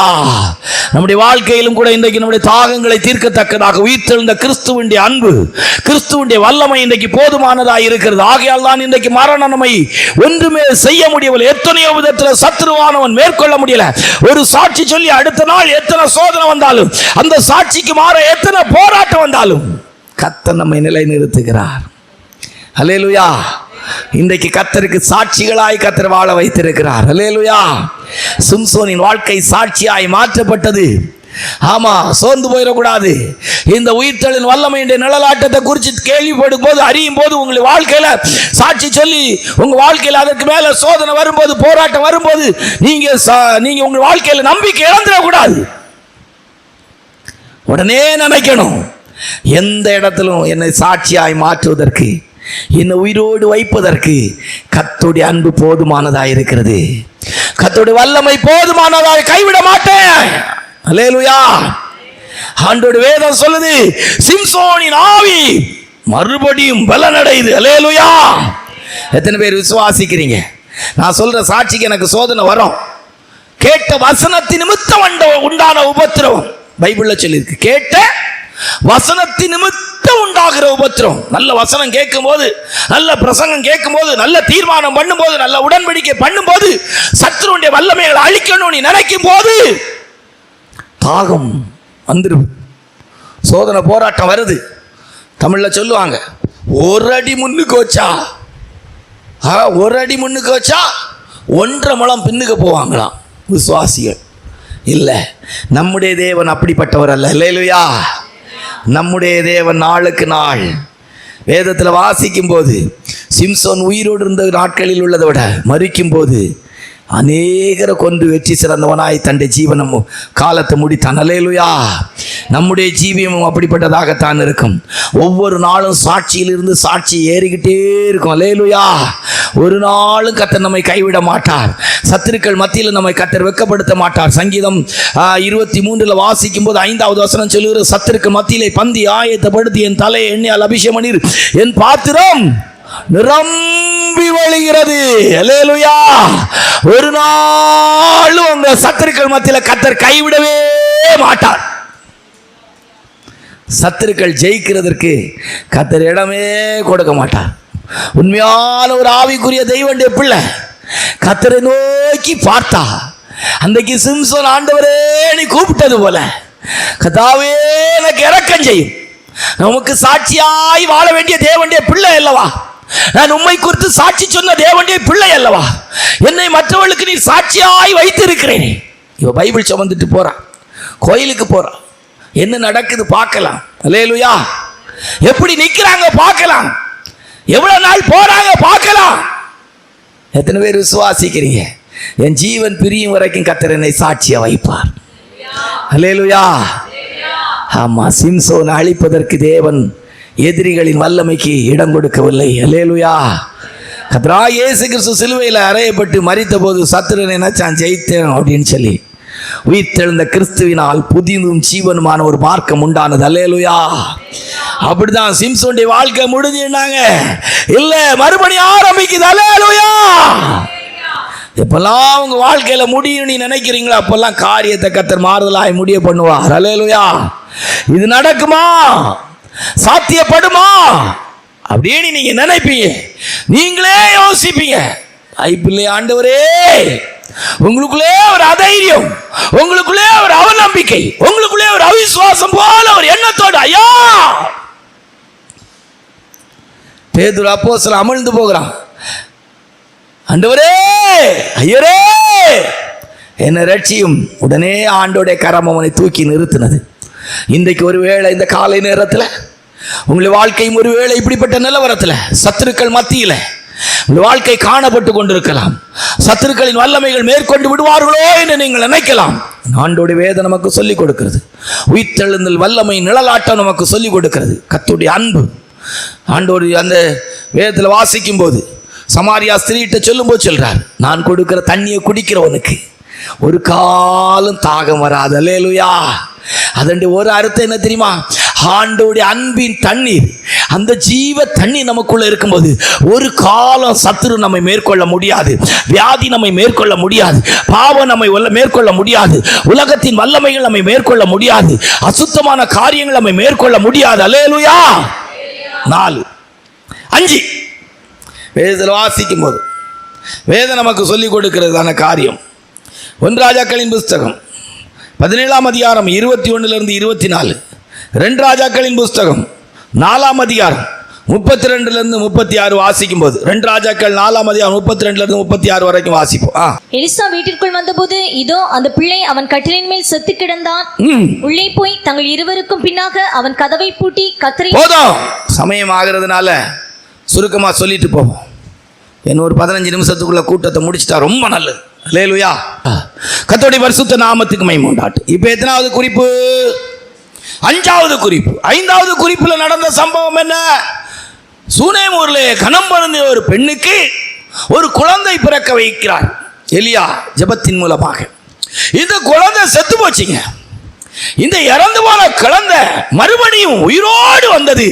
நம்முடைய வாழ்க்கையிலும் கூட இன்றைக்கு நம்முடைய தாகங்களை தீர்க்கத்தக்கதாக உயிர்த்தெழுந்த கிறிஸ்துவினுடைய அன்பு, கிறிஸ்துவினுடைய வல்லமை இன்றைக்கு போதுமானதாக இருக்கிறது. ஆகையால் தான் இன்றைக்கு மரணம் நம்மை ஒன்றுமே செய்ய முடியவில்லை. எத்தனையோ விதத்தில் சத்துருவானவன் மேற்கொள்ள முடியல. ஒரு சாட்சி சொல்லி அடுத்த நாள் எத்தனை சோதனை வந்தாலும், அந்த சாட்சிக்கு மாற எத்தனை போராட்டம் வந்தாலும் கர்த்தர் நம்மை நிலைநிறுத்துகிறார். அல்லேலூயா. இன்றைக்கு கர்த்தருக்கு சாட்சிகளாய் கர்த்தர் வாழ வைத்திருக்கிறார். அல்லேலூயா. சிம்சோனின் வாழ்க்கை சாட்சியாய் மாற்றப்பட்டது. ஆமா, சோர்ந்து போயிடக்கூடாது. இந்த உயிர்த்தெழுதலின் வல்லமையுடைய நிழலாட்டத்தை குறித்து கேள்விப்படும் போது, அறியும் போது, உங்களுடைய வாழ்க்கையில சாட்சி சொல்லி உங்க வாழ்க்கையில் அதற்கு மேல சோதனை வரும்போது, போராட்டம் வரும்போது நீங்க உங்க வாழ்க்கையில நம்பிக்கை இழந்துடக்கூடாது. உடனே நினைக்கணும், எந்த இடத்திலும் என்னை சாட்சியாய் மாற்றுவதற்கு, என்னை உயிரோடு வைப்பதற்கு கர்த்தருடைய அன்பு போதுமானதாக இருக்கிறது. கர்த்தருடைய வல்லமை போதுமானதாய் கைவிட மாட்டேன். அல்லேலூயா. ஆண்டோட வேதம் சொல்லுது, சிம்சோனின் ஆவி மறுபடியும் பலனடையுது. அல்லேலூயா. எத்தனை பேர் விசுவாசிக்கிறீங்க? நான் சொல்ற சாட்சிக்கு எனக்கு சோதனை வரும். கேட்ட வசனத்தின் நிமித்தம் உண்டான உபத்திரவம் பைபிள்ல சொல்லியிருக்கு. கேட்ட வசனத்தின் நிமித்தம் உண்டாகிற உபத்திரவம். நல்ல வசனம் கேட்கும் போது, நல்ல பிரசங்கம் கேட்கும் போது, நல்ல தீர்மானம் பண்ணும் போது, நல்ல உடன்படிக்கை பண்ணும் போது, சத்துருடைய வல்லமைகளை அழிக்கணும் நீ நினைக்கும் போது தாகம் வந்துருது. சோதனை போராட்டம் வருது. தமிழ்ல சொல்லுவாங்க, ஒரு அடி முன்னுக்கு வச்சா, ஒரு அடி முன்னுக்கு வச்சா 1.5 முழம் பின்னுக்கு போவாங்களாம் விசுவாசிகள். இல்லை, நம்முடைய தேவன் அப்படிப்பட்டவர் அல்ல. அல்லேலூயா. நம்முடைய தேவன் நாளுக்கு நாள் வேதத்தில் வாசிக்கும் போது சிம்சோன் உயிரோடு இருந்த நாட்களில் உள்ளதை விட மரிக்கும் போது அநேகரை கொன்று வெற்றி சிறந்தவனாய் தன்னுடைய ஜீவனம் காலத்தை முடித்தான். அல்லேலூயா. நம்முடைய ஜீவியமும் அப்படிப்பட்டதாகத்தான் இருக்கும். ஒவ்வொரு நாளும் சாட்சியிலிருந்து சாட்சி ஏறிக்கிட்டே இருக்கும். அல்லேலூயா. ஒரு நாளும் கர்த்தர் நம்மை கைவிட மாட்டார். சத்துருக்கள் மத்தியில் நம்மை கர்த்தர் வெட்கப்படுத்த மாட்டார். சங்கீதம் 23 வாசிக்கும் போது 5வது வசனம் சொல்லுகிற, சத்துருக்கள் மத்தியிலே பந்தி ஆயத்தப்படுத்தி என் தலையை எண்ணெயால் அபிஷேகம் பண்ணீர், என் பாத்திரம் நிரம்பி வழிகிறது. அல்லேலூயா. ஒரு நாளும் அந்த சத்துருக்கள் மத்தியில் கர்த்தர் கைவிடவே மாட்டார். சத்துருக்கள் ஜெயிக்கிறதற்கு கர்த்தர் இடமே கொடுக்க மாட்டார். உண்மையான ஒரு ஆவிக்குரிய தெய்வனுடைய பிள்ளை கர்த்தரை நோக்கி பார்த்தா, அன்றைக்கு சிம்சோன் ஆண்டவரே நீ கூப்பிட்டது போல, கர்த்தாவே எனக்கு இரக்கம் செய்யும், நமக்கு சாட்சியாய் வாழ வேண்டிய தேவனுடைய பிள்ளை அல்லவா, நான் உம்மை குறித்து சாட்சி சொன்ன தேவனுடைய பிள்ளை அல்லவா, என்னை மற்றவர்களுக்கு நீ சாட்சியாய் வைத்திருக்கிறேன். இவ பைபிள் சுமந்துட்டு போறான், கோயிலுக்கு போறான், என்ன நடக்குது பார்க்கலாம். அல்லேலூயா. எப்படி நிக்கிறாங்க பார்க்கலாம், எவ்வளவு நாள் போறாங்க பார்க்கலாம். எத்தனை பேர் விசுவாசிக்கிறீங்க? என் ஜீவன் பிரியும் வரைக்கும் கர்த்தர் என்னை சாட்சியா வைப்பார். அல்லேலூயா. ஆமா, சிம்சோனை அழிப்பதற்கு தேவன் எதிரிகளின் வல்லமைக்கு இடம் கொடுக்கவில்லை. அல்லேலூயா. கர்த்தராகிய இயேசு கிறிஸ்து சிலுவையில் அறையப்பட்டு மரித்த போது சத்துருவை நினைச்சான் ஜெயித்தேன் அப்படின்னு சொல்லி, உயிர்த்தெழுந்த கிறிஸ்துவினால் புதிதும் ஜீவனுமான ஒரு மார்க்கம் உண்டானது. அல்லேலூயா. அப்படிதான் சிம்சோனுடைய வாழ்க்கை முடிஞ்சுனாங்க. இல்ல, மறுபடியும் ஆரம்பிக்குது. அல்லேலூயா. எப்பெல்லாம் உங்க வாழ்க்கையில முடியும் நீ நினைக்கிறீங்களோ அப்பெல்லாம் காரியத்தை கர்த்தர் மாறுதலாய் முடிய பண்ணுவார். அல்லேலூயா. இது நடக்குமா, சாத்தியப்படுமா அப்படின்னு நீங்க நினைப்பீங்க, நீங்களே யோசிப்பீங்க. ஐப்பிள்ளை ஆண்டவரே, உங்களுக்குள்ளே ஒரு அதைரியம், உங்களுக்குள்ளே ஒரு அவநம்பிக்கை, உங்களுக்குள்ளே ஒரு அவிசுவாசம் போல ஒரு எண்ணத்தோடு ஐயா பேதுரு அப்போஸ்தலன் அமிழ்ந்து போகிறான். ஆண்டவரே, ஐயரே என்னை ரட்சியும். உடனே ஆண்டோடைய கரம் அவனை தூக்கி நிறுத்தினது. இன்றைக்கு ஒருவேளை இந்த காலை நேரத்தில் உங்களுடைய வாழ்க்கையும் ஒருவேளை இப்படிப்பட்ட நிலவரத்தில் சத்துருக்கள் மத்தியில் உங்கள் வாழ்க்கை காணப்பட்டு கொண்டிருக்கலாம். சத்துருக்களின் வல்லமைகள் மேற்கொண்டு விடுவார்களோ என்று நீங்கள் நினைக்கலாம். ஆண்டோடைய வேதம் நமக்கு சொல்லிக் கொடுக்கிறது. உயிர்த்தெழுந்தல் வல்லமை நிழலாட்டம் நமக்கு சொல்லிக் கொடுக்கிறது. கர்த்தருடைய அன்பு ஆண்டோடு அந்த வேதத்தில் வாசிக்கும் போது சமாரியா ஸ்திரீட்ட சொல்லும் போது சொல்றார், நான் கொடுக்கிற தண்ணியை குடிக்கிறவனுக்கு ஒரு காலம் தாகம் வராது. அல்லேலூயா. அதனுடைய ஒரு அர்த்தம் என்ன தெரியுமா? ஆண்டோடைய அன்பின் தண்ணீர், அந்த ஜீவ தண்ணீர் நமக்குள்ள இருக்கும்போது ஒரு காலம் சத்துரு நம்மை மேற்கொள்ள முடியாது, வியாதி நம்மை மேற்கொள்ள முடியாது, பாவம் நம்மை மேற்கொள்ள முடியாது, உலகத்தின் வல்லமைகள் நம்மை மேற்கொள்ள முடியாது, அசுத்தமான காரியங்கள் நம்மை மேற்கொள்ள முடியாது. அல்லேலூயா. 4 5 வேதத்தில் வாசிக்கும் போது வேதம் நமக்கு சொல்லிக் கொடுக்கிறதான காரியம். 1 ராஜாக்களின் புஸ்தகம் 17ஆம் அதிகாரம் 21 24, 2 ராஜாக்களின் புஸ்தகம் 4ஆம் அதிகாரம் 32 36 வாசிக்கும் போது, 2 ராஜாக்கள் 4ஆம் அதிகாரம் 32 36 வரைக்கும் வாசிப்போம். எலிசா வீட்டிற்குள் வந்தபோது இதோ அந்த பிள்ளை அவன் கட்டிலின் மேல் செத்து கிடந்தான். உள்ளே போய் தங்கள் இருவருக்கும் பின்னாக அவன் கதவை பூட்டி கத்தரை. போதும், சமயம் ஆகிறதுனால சுருக்கமா சொல்லிட்டு போவோம். இன்னும் ஒரு 15 நிமிஷத்துக்குள்ள கூட்டத்தை முடிச்சுட்டா ரொம்ப நல்லது. அல்லேலூயா. கர்த்தருடைய பரிசுத்த நாமத்துக்கு மகிமை உண்டாகட்டும். இப்போ எத்தனாவது குறிப்பு? 5வது குறிப்பு. 5வது குறிப்புல நடந்த சம்பவம் என்ன? சூனேம் ஊரிலே கனம் பொருந்திய ஒரு பெண்ணுக்கு ஒரு குழந்தை பிறக்க வைக்கிறார். எலியா ஜெபத்தின் மூலமாக. இந்த குழந்தை செத்து போச்சுங்க. இந்த இறந்து போன குழந்தை மறுபடியும் உயிரோடு வந்தது.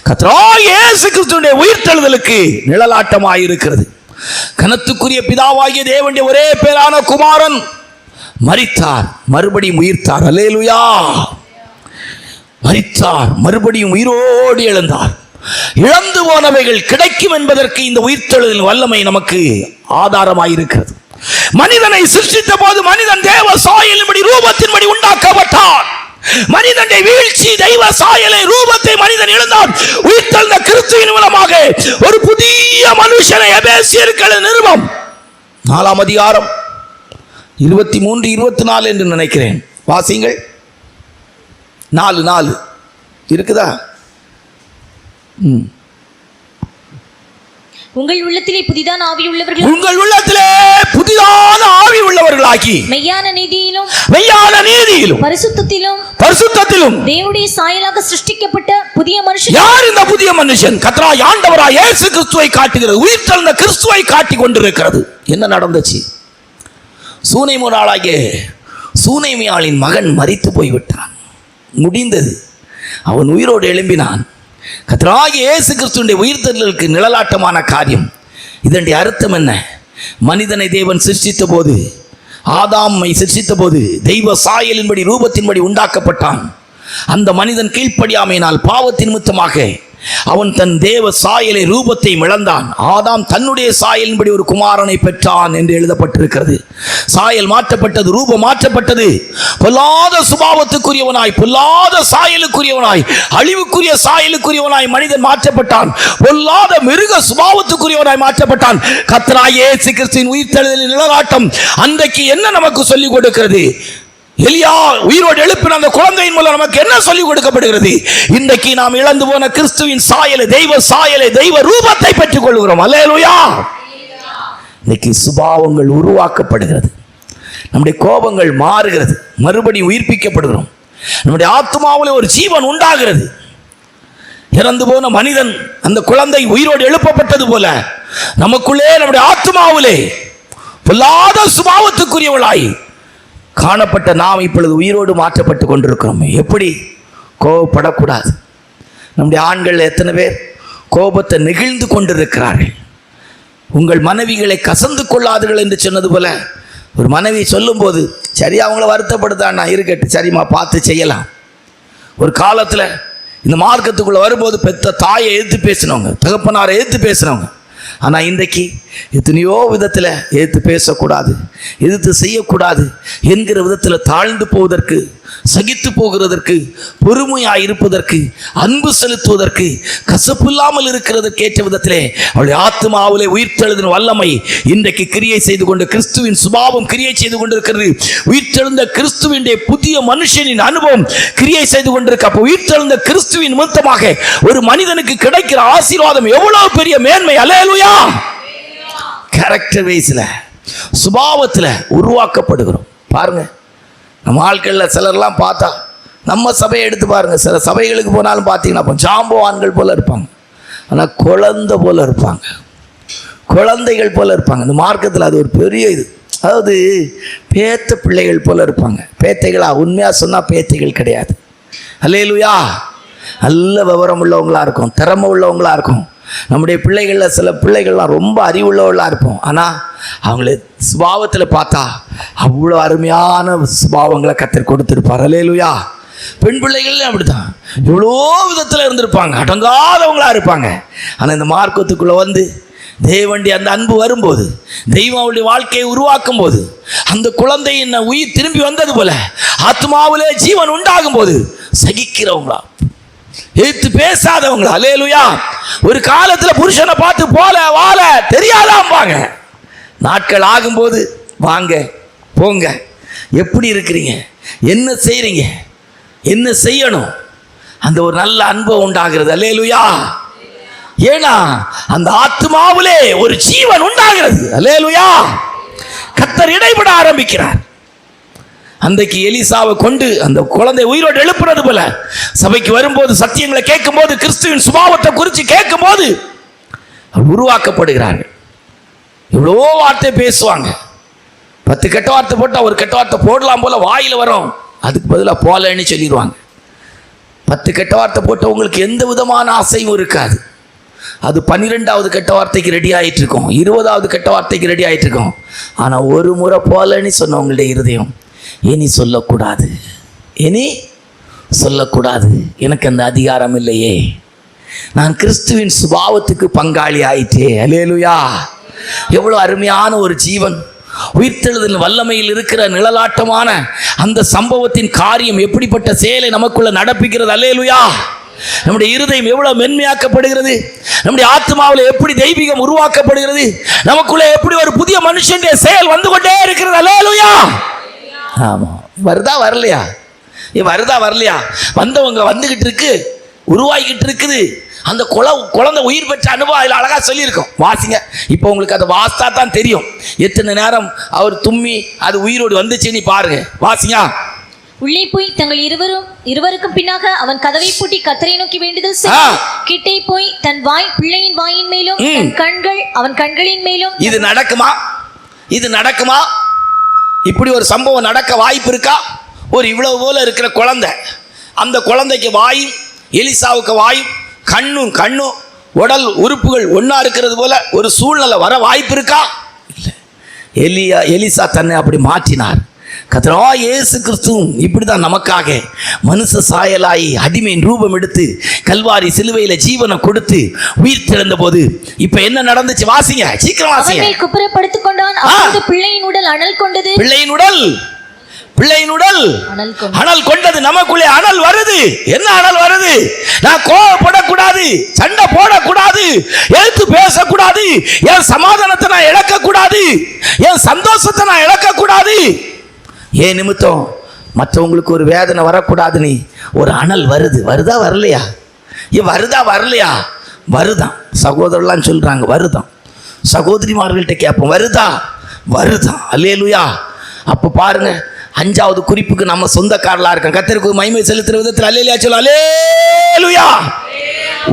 கர்த்தராகிய இயேசு கிறிஸ்துவினுடைய உயிர்த்தெழுதலுக்கு நிழலாட்டமாக இருக்கிறது. கனத்துக்குரிய பிதாவாகிய தேவனுடைய ஒரே பேரான குமாரன் மரித்தார், மறுபடியும் உயிர்த்தார். அல்லேலூயா. மரித்தார், மறுபடியும் உயிரோடு எழுந்தார். இழந்து போனவைகள் கிடைக்கும் என்பதற்கு இந்த உயிர்த்தெழுதலின் வல்லமை நமக்கு ஆதாரமாயிருக்கிறது. மனிதனை சிருஷ்டித்த போது மனிதன் தேவ சாயலின்படி ரூபத்தின்படி உண்டாக்கப்பட்டான். மனிதனுடைய வீழ்ச்சி, தெய்வ சாயலை ரூபத்தை மனிதன் இழந்தான். உயிர்த்தெழுந்த கிறிஸ்துவின் மூலமாக ஒரு புதிய மனுஷனை எபேசியர்கள் நிருபம் 4ஆம் அதிகாரம் 23, 24 என்று நினைக்கிறேன். வாசிங்கள். 4 இருக்குதா? உங்கள் உள்ளத்திலே புதிதான ஆவி உள்ளவர்கள், உங்கள் உள்ளத்திலே புதிதான ஆவி உள்ளவர்களாகி மெய்யான நீதியிலும் பரிசுத்தத்திலும் தேவனுடைய சாயலாக சிருஷ்டிக்கப்பட்ட புதிய மனுஷன். யார் இந்த புதிய மனுஷன்? கர்த்தராகிய ஆண்டவராகிய இயேசு கிறிஸ்துவை காட்டுகிறது. உயிர்த்தெழுந்த கிறிஸ்துவை காட்டிக் கொண்டிருக்கிறது. என்ன நடந்துச்சு? சூனைமியாளாகிய சூனைமியாளின் மகன் மரித்து போய்விட்டான். முடிந்தது. அவன் உயிரோடு எழும்பினான். கர்த்தராகிய இயேசு கிறிஸ்துவினுடைய உயிர்த்தெழுதலுக்கு நிழலாட்டமான காரியம். இதனுடைய அர்த்தம் என்ன? மனிதனை தேவன் சிருஷ்டித்த போது, ஆதாமை சிருஷ்டித்த போது தெய்வ சாயலின்படி ரூபத்தின்படி உண்டாக்கப்பட்டான். அந்த மனிதன் கீழ்ப்படியாமையினால் பாவத்தின் நிமித்தமாக அவன் தன் தேவ சாயலை ரூபத்தை இழந்தான். ஆதாம் தன்னுடைய சாயலின்படி ஒரு குமாரனை பெற்றான் என்று எழுதப்பட்டிருக்கிறது. சாயல் மாற்றப்பட்டது, ரூபம் மாற்றப்பட்டது. பொல்லாத சுபாவத்துக்குரியவனாய், பொல்லாத சாயலுக்குரியவனாய், அழிவுக்குரிய சாயலுக்குரியவனாய் மனிதன் மாற்றப்பட்டான். பொல்லாத மிருக சுபாவத்துக்குரியவனாய் மாற்றப்பட்டான். கர்த்தராகிய இயேசு கிறிஸ்துவின் உயிர்த்தெழுதலின் நிழலாட்டம் அன்றைக்கு என்ன நமக்கு சொல்லிக் கொடுக்கிறது? எலியா உயிரோடு எழுப்பின அந்த குழந்தையின் மூலம் நமக்கு என்ன சொல்லிக் கொடுக்கப்படுகிறது? இன்றைக்கு நாம் இழந்து போன கிறிஸ்துவின் சாயலை, தெய்வ சாயலை, தெய்வ ரூபத்தை பெற்றுக் கொள்கிறோம். அல்லேலூயா. இன்னைக்கு சுபாவங்கள் உருவாக்கப்படுகிறது. நம்முடைய கோபங்கள் மாறுகிறது. மறுபடியும் உயிர்ப்பிக்கப்படுகிறோம். நம்முடைய ஆத்மாவிலே ஒரு ஜீவன் உண்டாகிறது. இறந்து போன மனிதன், அந்த குழந்தை உயிரோடு எழுப்பப்பட்டது போல நமக்குள்ளே நம்முடைய ஆத்மாவிலே பொல்லாத சுபாவத்துக்குரியவளாய் காணப்பட்ட நாம் இப்பொழுது உயிரோடு மாற்றப்பட்டு கொண்டிருக்கிறோம். எப்படி? கோபப்படக்கூடாது. நம்முடைய ஆண்கள் எத்தனை பேர் கோபத்தை நெகிழ்ந்து கொண்டிருக்கிறார்கள்? உங்கள் மனைவிகளை கசந்து கொள்ளாதீர்கள் என்று சொன்னது போல ஒரு மனைவி சொல்லும் போது, சரி அவங்கள வருத்தப்படுத்தாண்ணா, இருக்கட்டு, சரிம்மா பார்த்து செய்யலாம். ஒரு காலத்தில் இந்த மார்க்கத்துக்குள்ளே வரும்போது பெத்த தாயை எதிர்த்து பேசினவங்க, தகப்பனாரை எதிர்த்து பேசினவங்க. ஆனால் இன்றைக்கு எத்தனையோ விதத்தில் எதிர்த்து பேசக்கூடாது, எதிர்த்து செய்யக்கூடாது என்கிற விதத்தில் தாழ்ந்து போவதற்கு, சகித்து போகிறதற்கு, பொறுமையாக இருப்பதற்கு, அன்பு செலுத்துவதற்கு, கசப்பில்லாமல் இருக்கிறதற்கு ஏற்ற விதத்திலே அவளுடைய ஆத்மாவிலே உயிர்த்தெழுதின் வல்லமை இன்றைக்கு கிரியை செய்து கொண்டு, கிறிஸ்துவின் சுபாவம் கிரியை செய்து கொண்டிருக்கிறது. உயிர்த்தெழுந்த கிறிஸ்துவினுடைய புதிய மனுஷனின் அனுபவம் கிரியை செய்து கொண்டிருக்கு. அப்போ உயிர்த்தெழுந்த கிறிஸ்துவின் நிமித்தமாக ஒரு மனிதனுக்கு கிடைக்கிற ஆசீர்வாதம் எவ்வளவு பெரிய மேன்மை! அல்லேலூயா. கேரக்டர் வைஸ்ல, சுபாவத்தில் உருவாக்கப்படுகிறோம். பாருங்க, நம்ம ஆட்களில் சிலர்லாம் பார்த்தா, நம்ம சபையை எடுத்து பாருங்க, சில சபைகளுக்கு போனாலும் பார்த்தீங்கன்னா ஜாம்போ ஆண்கள் போல இருப்பாங்க, ஆனால் குழந்தை போல இருப்பாங்க, குழந்தைகள் போல இருப்பாங்க. இந்த மார்க்கத்தில் அது ஒரு பெரிய இது. அதாவது பேத்த பிள்ளைகள் போல இருப்பாங்க. பேத்தைகளா? உண்மையாக சொன்னால் பேத்தைகள் கிடையாது. அல்லேலூயா. நல்ல விவரம் உள்ளவங்களாக இருக்கும், திறமை உள்ளவங்களாக இருக்கும். நம்முடைய பிள்ளைகளில் சில பிள்ளைகள்லாம் ரொம்ப அறிவுள்ளவர்களாக இருப்போம். ஆனால் அவங்கள சுபாவத்தில் பார்த்தா அவ்வளோ அருமையான சுபாவங்களை கர்த்தர் கொடுத்துருப்பார். அல்லேலூயா. பெண் பிள்ளைகள் அப்படித்தான் எவ்வளோ விதத்தில் இருந்திருப்பாங்க, அடங்காதவங்களாக இருப்பாங்க. ஆனால் இந்த மார்க்கத்துக்குள்ளே வந்து தேவனுடைய அந்த அன்பு வரும்போது, தெய்வம் அவளுடைய வாழ்க்கையை உருவாக்கும் போது, அந்த குழந்தையின் உயிர் திரும்பி வந்தது போல ஆத்மாவிலே ஜீவன் உண்டாகும் போது சகிக்கிறவங்களா, எதிர்த்து பேசாதவங்களா. அல்லேலூயா. ஒரு காலத்தில் புருஷனை பார்த்து போல வாழ தெரியாதாம்பாங்க. நாட்கள் ஆகும்போது வாங்க போங்க, எப்படி இருக்கிறீங்க, என்ன செய்கிறீங்க, என்ன செய்யணும், அந்த ஒரு நல்ல அனுபவம் உண்டாகிறது. அல்லேலூயா. ஏன்னா அந்த ஆத்மாவிலே ஒரு ஜீவன் உண்டாகிறது. அல்லேலூயா. கர்த்தர் இடைபட ஆரம்பிக்கிறார். அன்றைக்கு எலிசாவை கொண்டு அந்த குழந்தை உயிரோடு எழுப்புறது போல சபைக்கு வரும்போது, சத்தியங்களை கேட்கும் போது, கிறிஸ்துவின் சுபாவத்தை குறித்து கேட்கும் போது உருவாக்கப்படுகிறார்கள். எவ்வளோ வார்த்தை பேசுவாங்க, 10 கெட்ட வார்த்தை போட்டால் ஒரு கெட்ட வார்த்தை போடலாம் போல வாயில் வரும், அதுக்கு பதிலாக போலன்னு சொல்லிடுவாங்க. 10 கெட்ட வார்த்தை போட்ட உங்களுக்கு எந்த விதமான ஆசையும் இருக்காது. அது 12வது கெட்ட வார்த்தைக்கு ரெடி ஆகிட்டு இருக்கோம், 20வது கெட்ட வார்த்தைக்கு ரெடி ஆகிட்டு இருக்கோம். ஆனால் ஒரு முறை போலன்னு சொன்ன உங்களுடைய இருதயம் இனி சொல்லக்கூடாது, இனி சொல்லக்கூடாது, எனக்கு அந்த அதிகாரம் இல்லையே, நான் கிறிஸ்துவின் சுபாவத்துக்கு பங்காளி ஆயிட்டே. அல்லேலூயா! எவ்வளோ அருமையான ஒரு ஜீவன். உயிர்த்தெழுதல் வல்லமையில் இருக்கிற நிழலாட்டமான அந்த சம்பவத்தின் காரியம் எப்படிப்பட்ட செயலை நமக்குள்ள நடப்பிக்கிறது. அல்லேலூயா! நம்முடைய இருதயம் எவ்வளவு மென்மையாக்கப்படுகிறது, நம்முடைய ஆத்மாவில் எப்படி தெய்வீகம் உருவாக்கப்படுகிறது, நமக்குள்ள எப்படி ஒரு புதிய மனுஷனுடைய செயல் வந்து கொண்டே இருக்கிறது. அல்லேலூயா! ஆமா, வருதா வரலையா? வருதா வரலையா? வந்தவங்க வந்துகிட்டு இருக்கு, உருவாகிக்கிட்டு இருக்குது. அந்த குழந்தை உயிர் பெற்ற அனுபவம் அதில் அழகாக சொல்லியிருக்கோம். வாசிங்க. இப்போ உங்களுக்கு அதை வாசித்தா தான் தெரியும் எத்தனை நேரம் அவர் தும்மி அது உயிரோடு வந்துச்சுன்னு பாருங்க. வாசிங்க. உள்ளே போய் தங்கள் இருவருக்கும் பின்னாக அவன் கதவை பூட்டி கர்த்தரை நோக்கி வேண்டுதல் செய்து கிட்டே போய் தன் வாய் பிள்ளையின் வாயின் மேலும் தன் கண்கள் அவன் கண்களின் மேலும். இது நடக்குமா? இது நடக்குமா? இப்படி ஒரு சம்பவம் நடக்க வாய்ப்பு இருக்கா? ஒரு இவ்வளவு போல இருக்கிற குழந்தை, அந்த குழந்தைக்கு வாயும் எலிசாவுக்கு வாயும் கண்ணும் உடல் உறுப்புகள் ஒன்றா இருக்கிறது போல ஒரு சூழ்நிலை வர வாய்ப்பு இருக்கா? இல்லை. எலிசா தன்னை அப்படி மாற்றினார். கர்த்தராகிய இயேசு கிறிஸ்துவும் இப்படிதான் நமக்காக மனுஷ சாயலாய் அடிமையின் ரூபம் எடுத்து கல்வாரி சிலுவையில ஜீவனை கொடுத்து உயிர் திறந்த போது இப்ப என்ன நடந்துச்சு? வாசிங்க, சீக்கிரம் வாசிங்க. குப்புறப்படுத்திக் கொண்டான். அப்பொழுது பிள்ளையின் உடல் அனல் கொண்டது. பிள்ளையின் உடல் அனல் கொண்டது. நமக்குள்ளே அனல் வருது. என்ன அனல் வருது? நான் கோபப்படக்கூடாது, சண்டை போடக்கூடாது, எழுத்து பேசக்கூடாது, என் சமாதானத்தை நான் இழக்கக்கூடாது, என் சந்தோஷத்தை நான் இழக்கக்கூடாது. ஏன் நிமித்தம் மற்றவங்களுக்கு ஒரு வேதனை வரக்கூடாது. நீ ஒரு அனல் வருது. வருதா வரலையா? வருதா வரலையா? வருதான். சகோதரர்லாம் சொல்றாங்க வருதான். சகோதரிமார்கள்ட்ட கேட்போம், வருதா? வருதான். அல்லேலூயா! அப்போ பாருங்க, 5வது குறிப்புக்கு நம்ம சொந்தக்காரலா இருக்கோம். கர்த்தருக்கு மகிமை செலுத்துற விதத்தில் அல்லேலூயா சொல்ல. அல்லேலூயா!